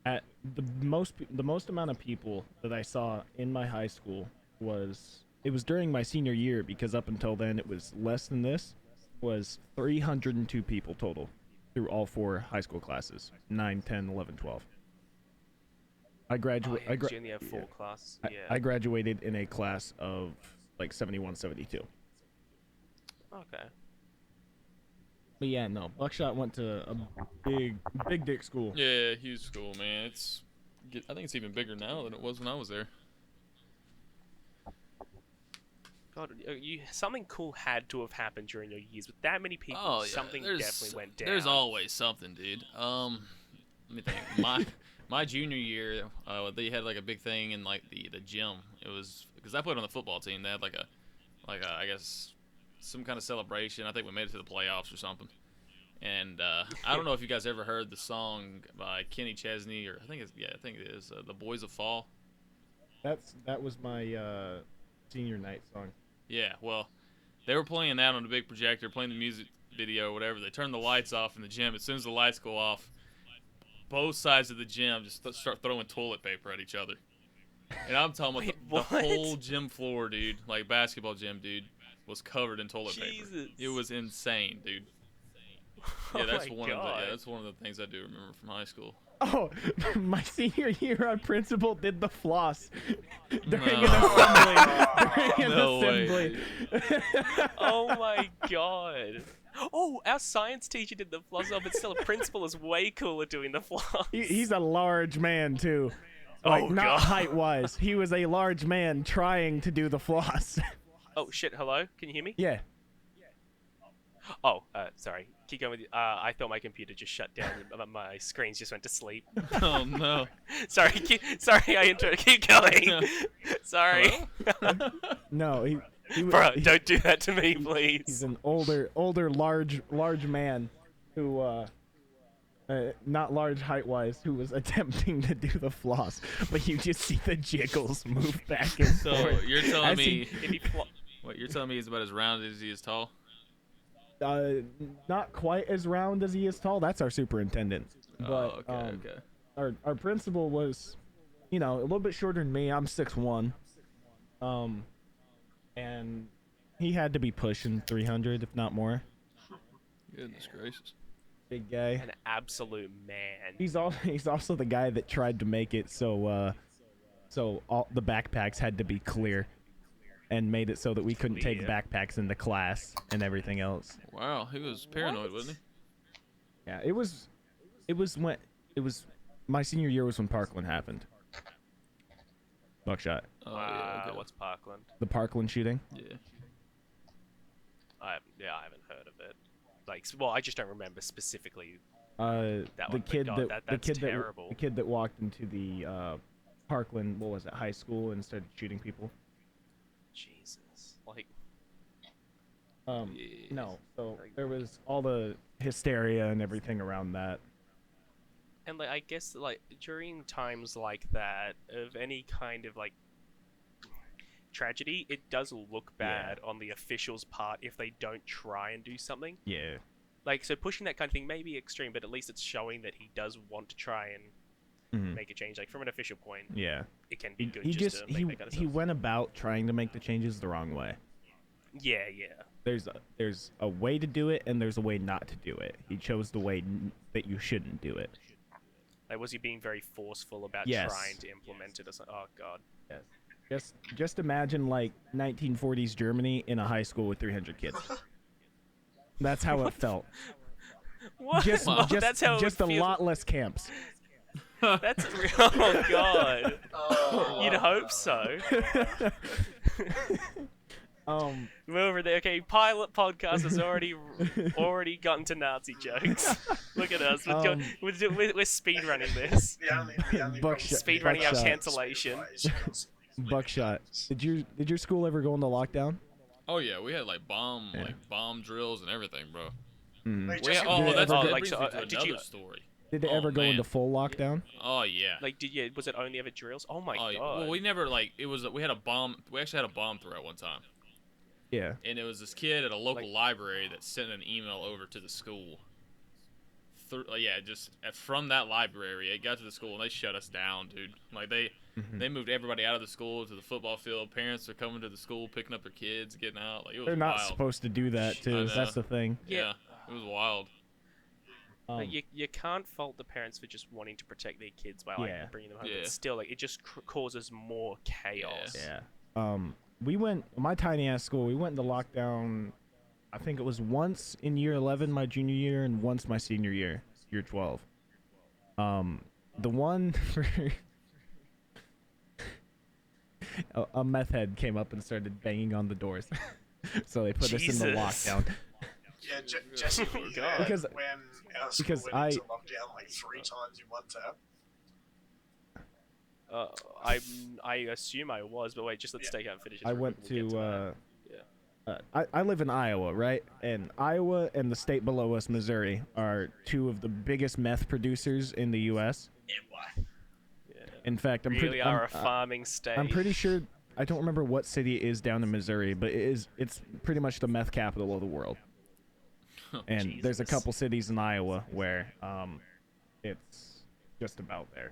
At the most amount of people that I saw in my high school was during my senior year, because up until then it was less than this. Was 302 people total through all 4 high school classes, 9, 10, 11, 12. I Oh, graduated. yeah, 'cause you only have 4 classes. Yeah. I graduated in a class of like 71, 72. Okay. But yeah, no. Buckshot went to a big dick school. Yeah, huge school, man. I think it's even bigger now than it was when I was there. God, something cool had to have happened during your years with that many people. Oh yeah, Something definitely went down. There's always something, dude. Let me think. My junior year, they had like a big thing in like the gym. It was because I played on the football team. They had like a I guess some kind of celebration. I think we made it to the playoffs or something. And I don't know if you guys ever heard the song by Kenny Chesney, or I think it is "The Boys of Fall." That was my senior night song. Yeah, well, they were playing that on the big projector, playing the music video or whatever. They turned the lights off in the gym. As soon as the lights go off, both sides of the gym just start throwing toilet paper at each other. And I'm talking about Wait, the what? whole gym floor, dude, like basketball gym, dude, was covered in toilet paper. Jesus. It was insane, dude. Oh Yeah, that's my one God. that's one of the things I do remember from high school. Oh, my senior year, our principal did the floss during No. an No way, assembly. Oh my god. Oh, our science teacher did the floss, but still, a principal is way cooler doing the floss. He's a large man too. Like, Oh, not God. height-wise. He was a large man trying to do the floss. Oh shit! Hello, can you hear me? Yeah. Oh, sorry. Keep going with you. I thought my computer just shut down. My screens just went to sleep. Oh no. Sorry, sorry, I keep going. Sorry. No, he Bro, he- don't do that to me, He's please. an older, large man who, not large height-wise, who was attempting to do the floss, but you just see the jiggles move back and So forth. you're telling As me If he what you're telling me is about as rounded as he is tall? Not quite as round as he is tall. That's our superintendent. But Oh, okay. our principal was, a little bit shorter than me. I'm 6'1". And he had to be pushing 300, if not more. Goodness gracious. Big guy. an absolute man. He's also the guy that tried to make it so all the backpacks had to be clear, and made it so that we couldn't take Clear. backpacks into class and everything else. Wow, he was paranoid, wasn't Yeah, it was my senior year was when Parkland happened. Buckshot. he? Oh yeah, okay. What's Parkland? The Parkland shooting. Yeah. I haven't heard of it. Like, well, I just don't remember specifically. The That one, but kid God, that that's terrible. the kid that walked into the Parkland, what was it, high school, and started shooting people. Jesus, like, No, so Like- there was all the hysteria and everything around that. and like, I guess like during times like that of any kind of like tragedy, it does look bad on the officials' part if they don't try and do something. Yeah. Like, so pushing that kind of thing may be extreme, but at least it's showing that he does want to try and make a change. Like, from an official point, Yeah. it can be good He just just to make that kind of he stuff. went about trying to make the changes the wrong way. Yeah. There's a way to do it, and there's a way not to do it. He chose the way that you shouldn't do it. Like, was he being very forceful about Yes. trying to implement it or something? Oh, God. Yes. Just imagine like 1940s Germany in a high school with 300 kids. That's how it felt. What? Just Well, just that's how it just a would feel. lot less camps. That's oh god. Oh, You'd hope so. We're over there. Okay, pilot podcast has already gotten to Nazi jokes. Look at us. We're speed running this. the only Buckshot- Speed running our Buckshot. cancellation. Buckshot. Did your school ever go into lockdown? Oh yeah, we had like bomb drills and everything, bro. Mm. Wait, We had, Jesse, oh, did that's it that ever- brings me to did another you- story. Did they Oh, ever go man. into full lockdown? Oh yeah. Like, was it only ever drills? Oh my Oh, yeah. god. Well, we never like it was. We had a bomb. We actually had a bomb threat one time, Yeah. and it was this kid at a local Like- library that sent an email over to the school. From that library, it got to the school and they shut us down, dude. Like they moved everybody out of the school to the football field. Parents are coming to the school, picking up their kids, getting out. Like it was They're not wild. supposed to do that I too. know. That's the thing. Yeah, it was wild. Like, you can't fault the parents for just wanting to protect their kids by like Yeah. bringing them home. Yeah. But still, like it just causes more chaos. Yeah. We went my tiny ass school. We went into lockdown. I think it was once in year 11, my junior year, and once my senior year, year 12. The one for a meth head came up and started banging on the doors, so they put us in the Jesus. lockdown. Yeah, Jesse, God. Because- when our school because went into lockdown like 3 times in one term. I assume I was, but wait, just let's take out and finish. this I real went quick, we'll get to that. I live in Iowa, right? And Iowa and the state below us, Missouri, are two of the biggest meth producers in the U.S. Yeah, why? In fact, Really are a farming state. I'm pretty sure. I don't remember what city it is down in Missouri, but it's pretty much the meth capital of the world. And there's a Jesus. couple cities in Iowa where it's just about there.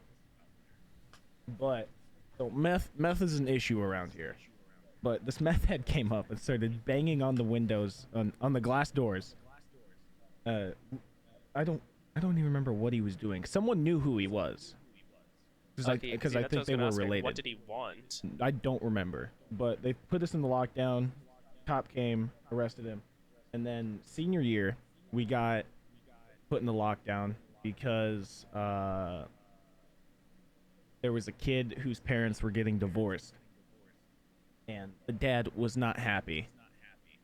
But so meth is an issue around here. But this meth head came up and started banging on the windows on the glass doors. I don't even remember what he was doing. Someone knew who he was. Because I think they were related. What did he want? I don't remember, but they put us in the lockdown. Cop came, arrested him, and then senior year we got put in the lockdown because there was a kid whose parents were getting divorced, and the dad was not happy,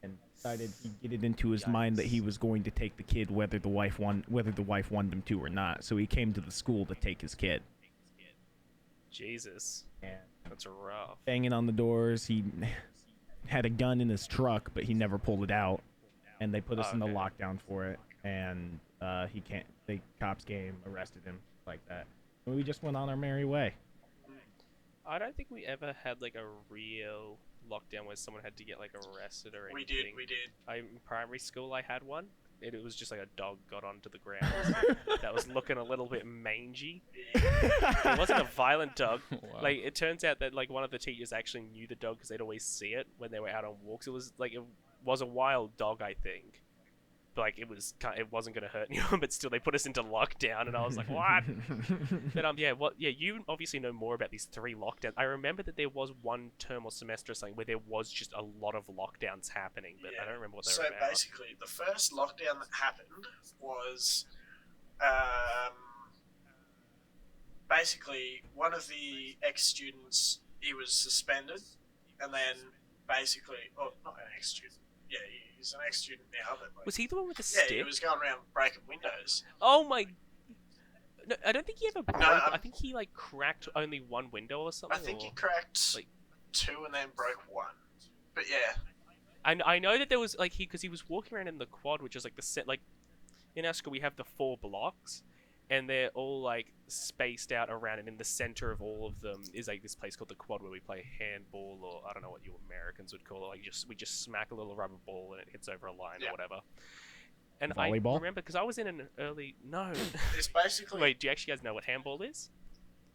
and decided he'd get it into his mind that he was going to take the kid whether the wife wanted him to or not. So he came to the school to take his kid. Jesus, And that's rough. banging on the doors. He had a gun in his truck, but he never pulled it out. And they put us in the Okay. lockdown for it. And he can't. The cops came, arrested him, like that. And we just went on our merry way. I don't think we ever had like a real lockdown where someone had to get like arrested or anything. We did. In primary school, I had one. It was just like a dog got onto the ground that was looking a little bit mangy. It wasn't a violent dog. Wow. Like it turns out that like one of the teachers actually knew the dog because they'd always see it when they were out on walks. It was a wild dog, I think. But like it wasn't gonna hurt anyone, but still they put us into lockdown, and I was like, what? But you obviously know more about these 3 lockdowns. I remember that there was one term or semester or something where there was just a lot of lockdowns happening, but I don't remember what they So were about. basically, the first lockdown that happened was basically one of the ex-students, he was suspended, and then basically, oh, not an ex-student. Yeah, he's an ex-student now, but like, Was he the one with the yeah, stick? he was going around breaking windows. Oh my! No, I don't think he ever broke. No, I think he like cracked only one window or something. I think he or- cracked like- 2 and then broke 1. But yeah, I know that there was like because he was walking around in the quad, which is like the set like in our school we have the 4 blocks, and they're all like spaced out around, and in the center of all of them is like this place called the quad where we play handball, or I don't know what you Americans would call it. Like we just smack a little rubber ball and it hits over a line Yeah. or whatever. And Volleyball? I remember because I was in an early no. it's basically Wait, do you actually guys know what handball is?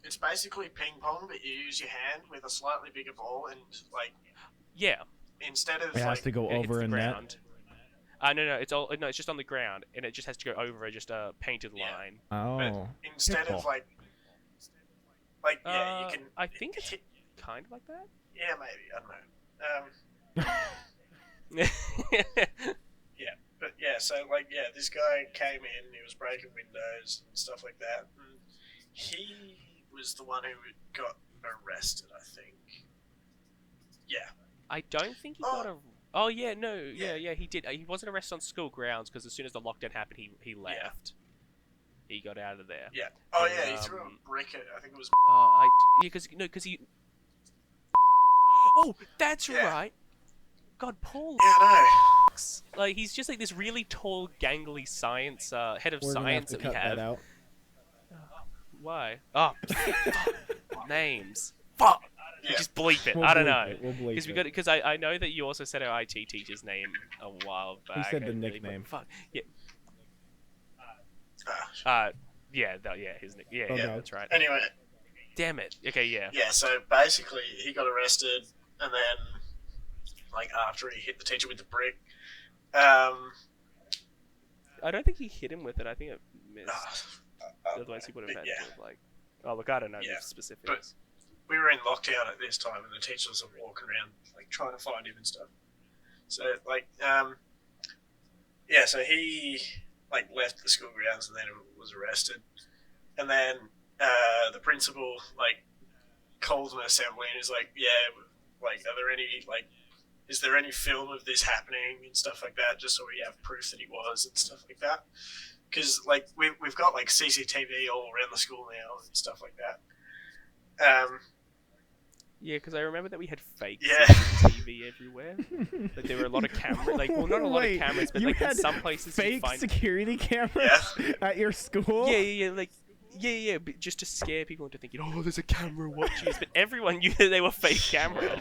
it's basically ping pong, but you use your hand with a slightly bigger ball, and like Yeah. instead of It has like to go It hits over the a net. ground. No, it's just on the ground, and it just has to go over just a painted Yeah. line. Oh. instead of Kickball. like yeah, you can I think it's hit, kind of like that. Yeah, maybe. I don't know. Yeah, but yeah, so like yeah, this guy came in. He was breaking windows and stuff like that. And he was the one who got arrested, I think. Yeah. I don't think he Oh, got a. Oh yeah, no, yeah. yeah, he did. He wasn't arrested on school grounds because as soon as the lockdown happened, he left. He got out of there. Yeah. Oh But, yeah, he threw a brick at. I think it was. because he. Oh, that's Yeah. right. God, Paul. Yeah, I Like he's just like this really tall, gangly science head of We're gonna have science to that we cut have. that out. Why? Oh, names. Fuck. Yeah. Just bleep it. We'll I don't bleep know. it, we'll bleep Because we it. got because I know that you also said our IT teacher's name a while back. He said I the really- nickname. Fuck. Yeah. Ah, His nick. Yeah, Oh, yeah, no. that's right. anyway, Damn it. Okay, yeah. yeah. So basically, he got arrested, and then like after he hit the teacher with the brick, I don't think he hit him with it. I think it missed. Otherwise, he would have had yeah. to have, like. Oh look, I don't know Yeah, the specifics. We were in lockdown at this time, and the teachers were walking around like trying to find him and stuff. So like, yeah. So he like left the school grounds and then was arrested, and then the principal like called an assembly and is like, yeah, like, are there any like, is there any film of this happening and stuff like that, just so we have proof that he was and stuff like that. Because like we've got like CCTV all around the school now and stuff like that. Yeah, because I remember that we had fake Yeah. TV everywhere. Like there were a lot of cameras. Like, well, not a lot Wait, of cameras, but you like in had some places you fake find. security cameras at your school? Yeah, like. Yeah, but just to scare people into thinking, oh, there's a camera watching us. But everyone knew that they were fake cameras.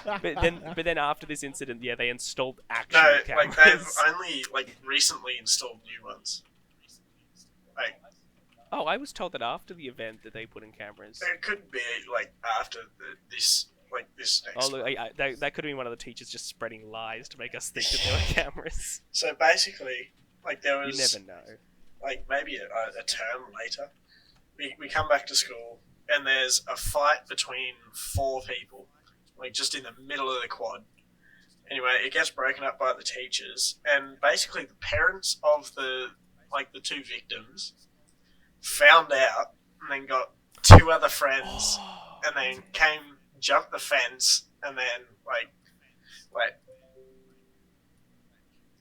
But then after this incident, yeah, they installed actual No, cameras. like they've only like recently installed new ones. Like Oh, I was told that after the event that they put in cameras. it could be like after this next. Oh, look, that could have been one of the teachers just spreading lies to make us think that there were cameras. So basically, like there You was never know. like maybe a term later, we come back to school and there's a fight between 4 people, like just in the middle of the quad. Anyway, it gets broken up by the teachers, and basically the parents of the 2 victims found out and then got 2 other friends and then jumped the fence and then wait,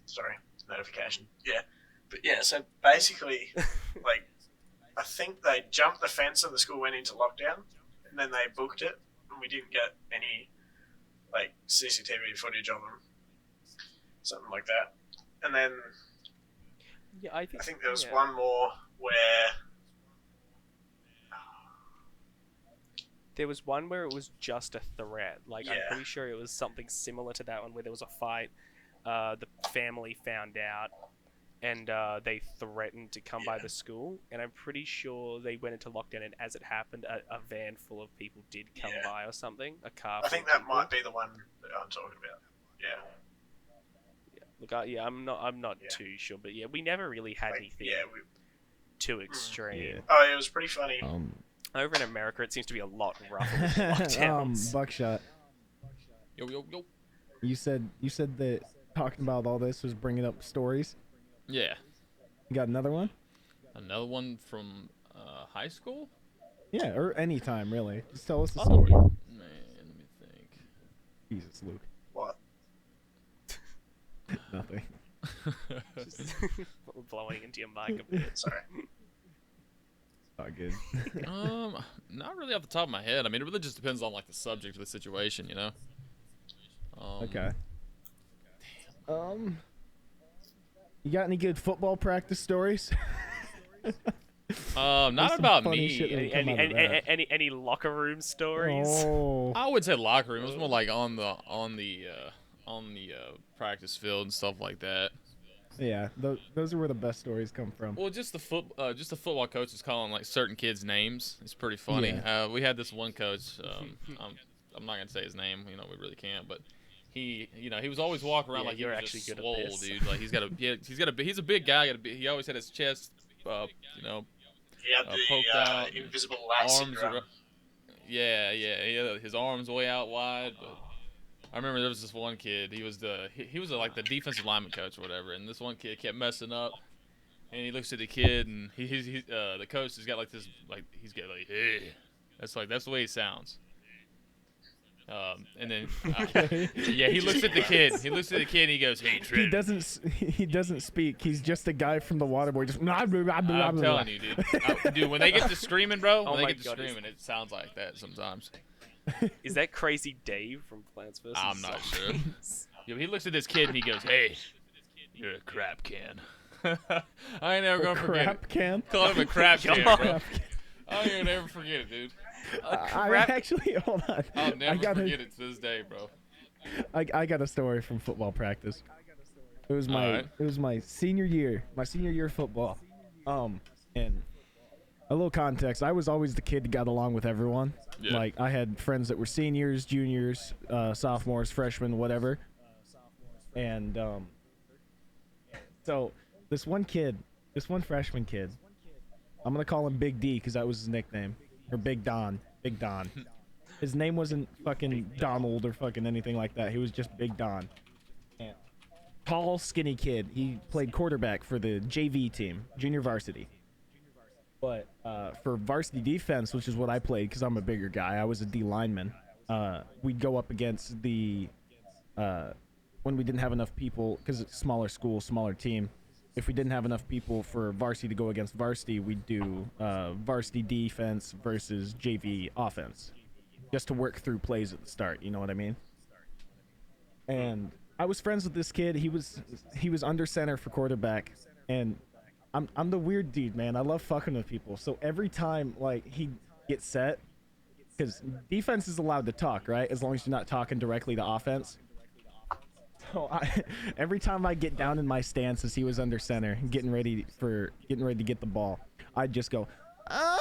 sorry, notification. Yeah. But yeah, so basically, like, I think they jumped the fence and the school went into lockdown, and then they booked it, and we didn't get any, like, CCTV footage of them, something like that. And then Yeah, I I think there was yeah. one more where, There was one where it was just a threat. Like, I'm Yeah. pretty sure it was something similar to that one where there was a fight. The family found out, and they threatened to come by Yeah. the school. And I'm pretty sure they went into lockdown, and as it happened, a van full of people did come Yeah. by or something. A car. I full think of that people. might be the one that I'm talking about. Yeah. Look, I'm not Yeah. too sure, but yeah, we never really had Like, anything yeah. too extreme. Yeah. Oh, it was pretty funny. Over in America, it seems to be a lot rougher with the lockdowns. Buckshot. Yo, yo, yo. You said that talking about all this was bringing up stories. Yeah. You got another one? Another one from high school? Yeah, or any time really. Just tell us the Oh. story. Man, let me think. Jesus, Luke. What? Nothing. Just blowing into your mic a bit. Sorry. Not good. Not really off the top of my head. I mean, it really just depends on like the subject of the situation, you know. Okay. You got any good football practice stories? Not some about funny shit me. that- come out of that. Any locker room stories? Oh. I would say locker room. It was more like on the practice field and stuff like that. Yeah, those are where the best stories come from. Well, just the football coaches calling like certain kids names. It's pretty funny. Yeah. We had this one coach. I'm not gonna say his name. You know, we really can't. But he was always walking around Yeah, like he you're was actually just good at swole, this. dude. Like he's a big guy. He always had his chest, He had the poked out, invisible lat arms syndrome. Yeah, he had his arms way out wide. But I remember there was this one kid. He was like the defensive lineman coach or whatever, and this one kid kept messing up. And he looks at the kid, and the coach has got like this, like he's got like, hey. That's the way he sounds. And then yeah, he looks at the kid. He looks at the kid, and he goes, "Hey, Trent." He doesn't speak. He's just a guy from the water boy. Just I'm telling you, dude. Dude, when they get to screaming, bro, screaming, it sounds like that sometimes. Is that Crazy Dave from Plants vs. I'm not sure. Yeah, he looks at this kid and he goes, "Hey, you're a crap can." I ain't never gonna forget it. Crap can? Call him a crap can, bro. I ain't gonna never forget it, dude. I actually, hold on. I'll never forget it to this day, bro. I got a story from football practice. It was my senior year of football. And a little context, I was always the kid that got along with everyone. Yeah. Like, I had friends that were seniors, juniors, sophomores, freshmen, whatever. And so this one freshman kid, I'm gonna call him Big D because that was his nickname, or Big Don. His name wasn't fucking Donald or fucking anything like that. He was just Big Don. And tall, skinny kid. He played quarterback for the JV team, junior varsity. But for varsity defense, which is what I played because I'm a bigger guy, I was a D lineman. We'd go up against the when we didn't have enough people, because it's smaller school, smaller team. If we didn't have enough people for varsity to go against varsity, we'd do varsity defense versus JV offense, just to work through plays at the start. You know what I mean? And I was friends with this kid. He was under center for quarterback, and I'm the weird dude, man. I love fucking with people. So every time like he gets set, because defense is allowed to talk, right? As long as you're not talking directly to offense. So every time I get down in my stance as he was under center, getting ready to get the ball, I'd just go, ah!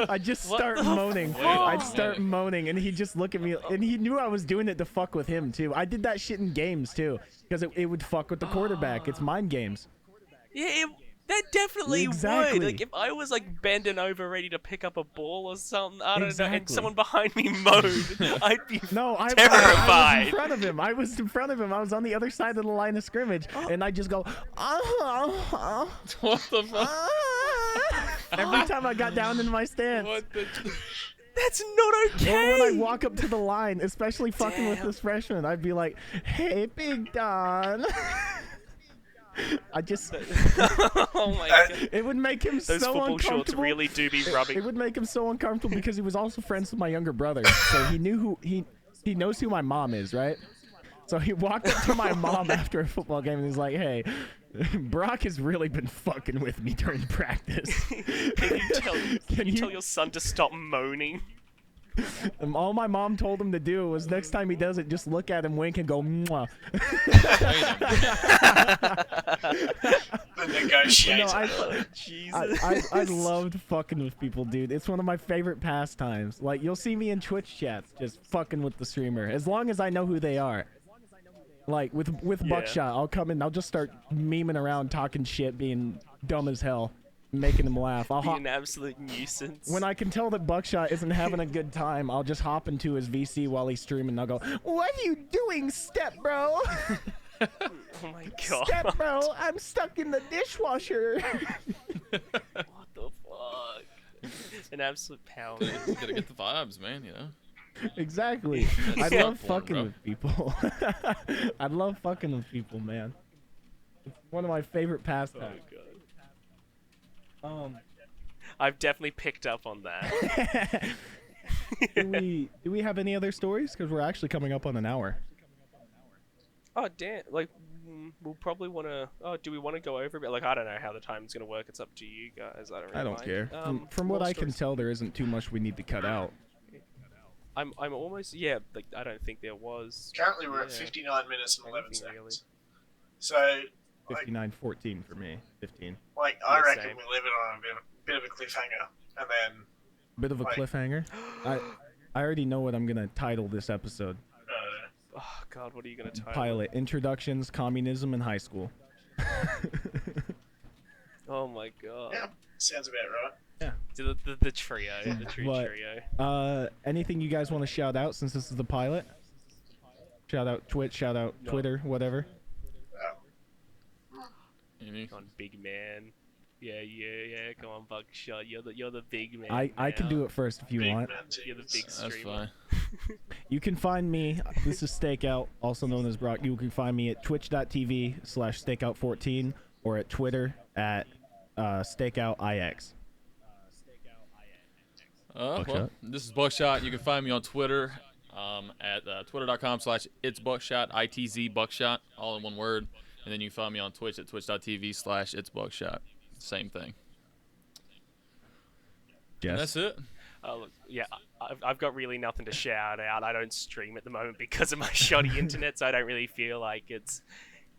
I'd just start moaning. I'd start moaning, and he'd just look at me, and he knew I was doing it to fuck with him too. I did that shit in games too, because it would fuck with the quarterback. It's mind games. Yeah, that definitely Exactly. would. Like, if I was like bending over ready to pick up a ball or something, I don't know, and Exactly. someone behind me moaned, I'd be No, I was terrified. in front of him. I was on the other side of the line of scrimmage, and I just go, What the fuck? every time I got down in my stance. What the? That's not okay. Or when I walk up to the line, especially fucking with this freshman, I'd be like, "Hey, Big Don." I just, Oh my god. it would make him Those so football shorts uncomfortable. really do be rubbing. It would make him so uncomfortable because he was also friends with my younger brother, so he knew he knows who my mom is, right? So he walked up to my mom after a football game and he's like, "Hey, Brock has really been fucking with me during practice. Can you tell your son to stop moaning? And all my mom told him to do was next time he does it, just look at him, wink, and go, "Mwah." The negotiator. No, Jesus. I loved fucking with people, dude. It's one of my favorite pastimes. Like, you'll see me in Twitch chats just fucking with the streamer, as long as I know who they are. Like, with Buckshot, I'll come in, I'll just start memeing around, talking shit, being dumb as hell, making them laugh. Be an absolute nuisance. When I can tell that Buckshot isn't having a good time, I'll just hop into his VC while he's streaming, and I'll go, "What are you doing, step bro? Oh my god. Step bro, I'm stuck in the dishwasher." What the fuck? An absolute power. You gotta get the vibes, man. You know. Exactly. I Yeah. love fucking with people. I love fucking with people, man. It's one of my favorite pastimes. I've definitely picked up on that. do we have any other stories? Because we're actually coming up on an hour. Oh damn! Like, we'll probably want to. Oh, do we want to go over it? Like, I don't know how the time's gonna work. It's up to you guys. I don't. Really I don't mind. care. From what more I can stories? tell, there isn't too much we need to cut out. I'm almost like I don't think there was. Currently, we're at Yeah. 59 minutes and 11 Anything, seconds. So, 59-14 for me. 15. like, I Yeah, reckon same. we leave it on a bit of a cliffhanger, and then Bit of a Like- cliffhanger. I already know what I'm gonna title this episode. Oh god, what are you gonna title? Pilot: Introductions, Communism in High School. Oh my god. yeah, sounds about right. Yeah. So the trio, the true But- trio. Anything you guys want to shout out since this is the pilot? Shout out Twitch, shout out No. Twitter, whatever. Any- Come on, big man. Yeah. Come on, Buckshot. You're the big man. I can do it first if you Big want. man You're the teams. big That's streamer. fine. You can find me. This is Stakeout, also known as Brock. You can find me at twitch.tv/stakeout14 or at Twitter at stakeoutix. Well, Buckshot. this is Buckshot. You can find me on Twitter at twitter.com/ItzBuckshot, ITZBuckshot, all in one word. And then you can find me on Twitch at twitch.tv/ItzBuckshot. Same thing. And that's Yes. it. Look, yeah, I've got really nothing to shout out. I don't stream at the moment because of my shoddy internet, so I don't really feel like it's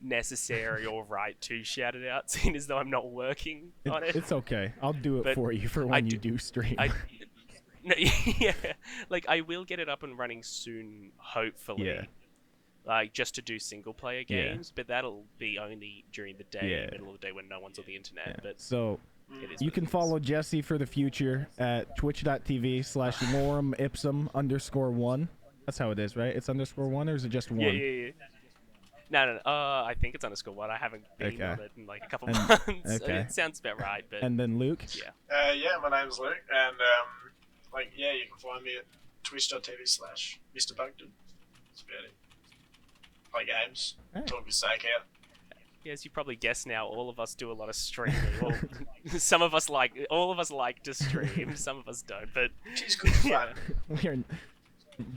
necessary or right to shout it out, seeing as though I'm not working on it. It's okay. I'll do it But for you for I when you do- do stream. No, yeah, like I will get it up and running soon, hopefully. Yeah. Like just to do single player Yeah. games, but that'll be only during the day, Yeah. middle of the day when no one's on the internet. Yeah. But So it is you what can it is. follow Jesse for the future at twitch.tv/loremipsum_1. That's how it is, right? It's _1 or is it just one? Yeah. No. I think it's _1. I haven't been Okay. on it in like a couple And- months. okay. It sounds about right, but And then Luke. yeah. Yeah, my name's Luke, and you can find me at twitch.tv/MrBugden. That's about it. Play games, Hey. talk with Stakeout. Yeah, as you probably guessed now, all of us do a lot of streaming. Well, all of us like to stream, some of us don't, but She's good fun. yeah.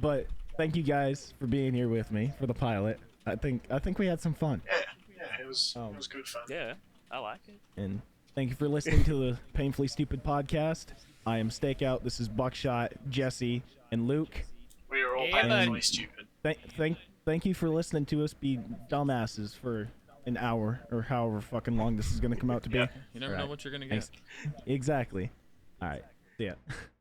But thank you guys for being here with me for the pilot. I think we had some fun. Yeah, it was good fun. Yeah, I like it. And thank you for listening to the Painfully Stupid podcast. I am Stakeout. This is Buckshot, Jesse, and Luke. We were all Yeah, painfully but- stupid. Thank you for listening to us be dumbasses for an hour or however fucking long this is gonna come out to be. Yeah. You never know Alright. what you're going to get. Thanks. Exactly. All right. See ya.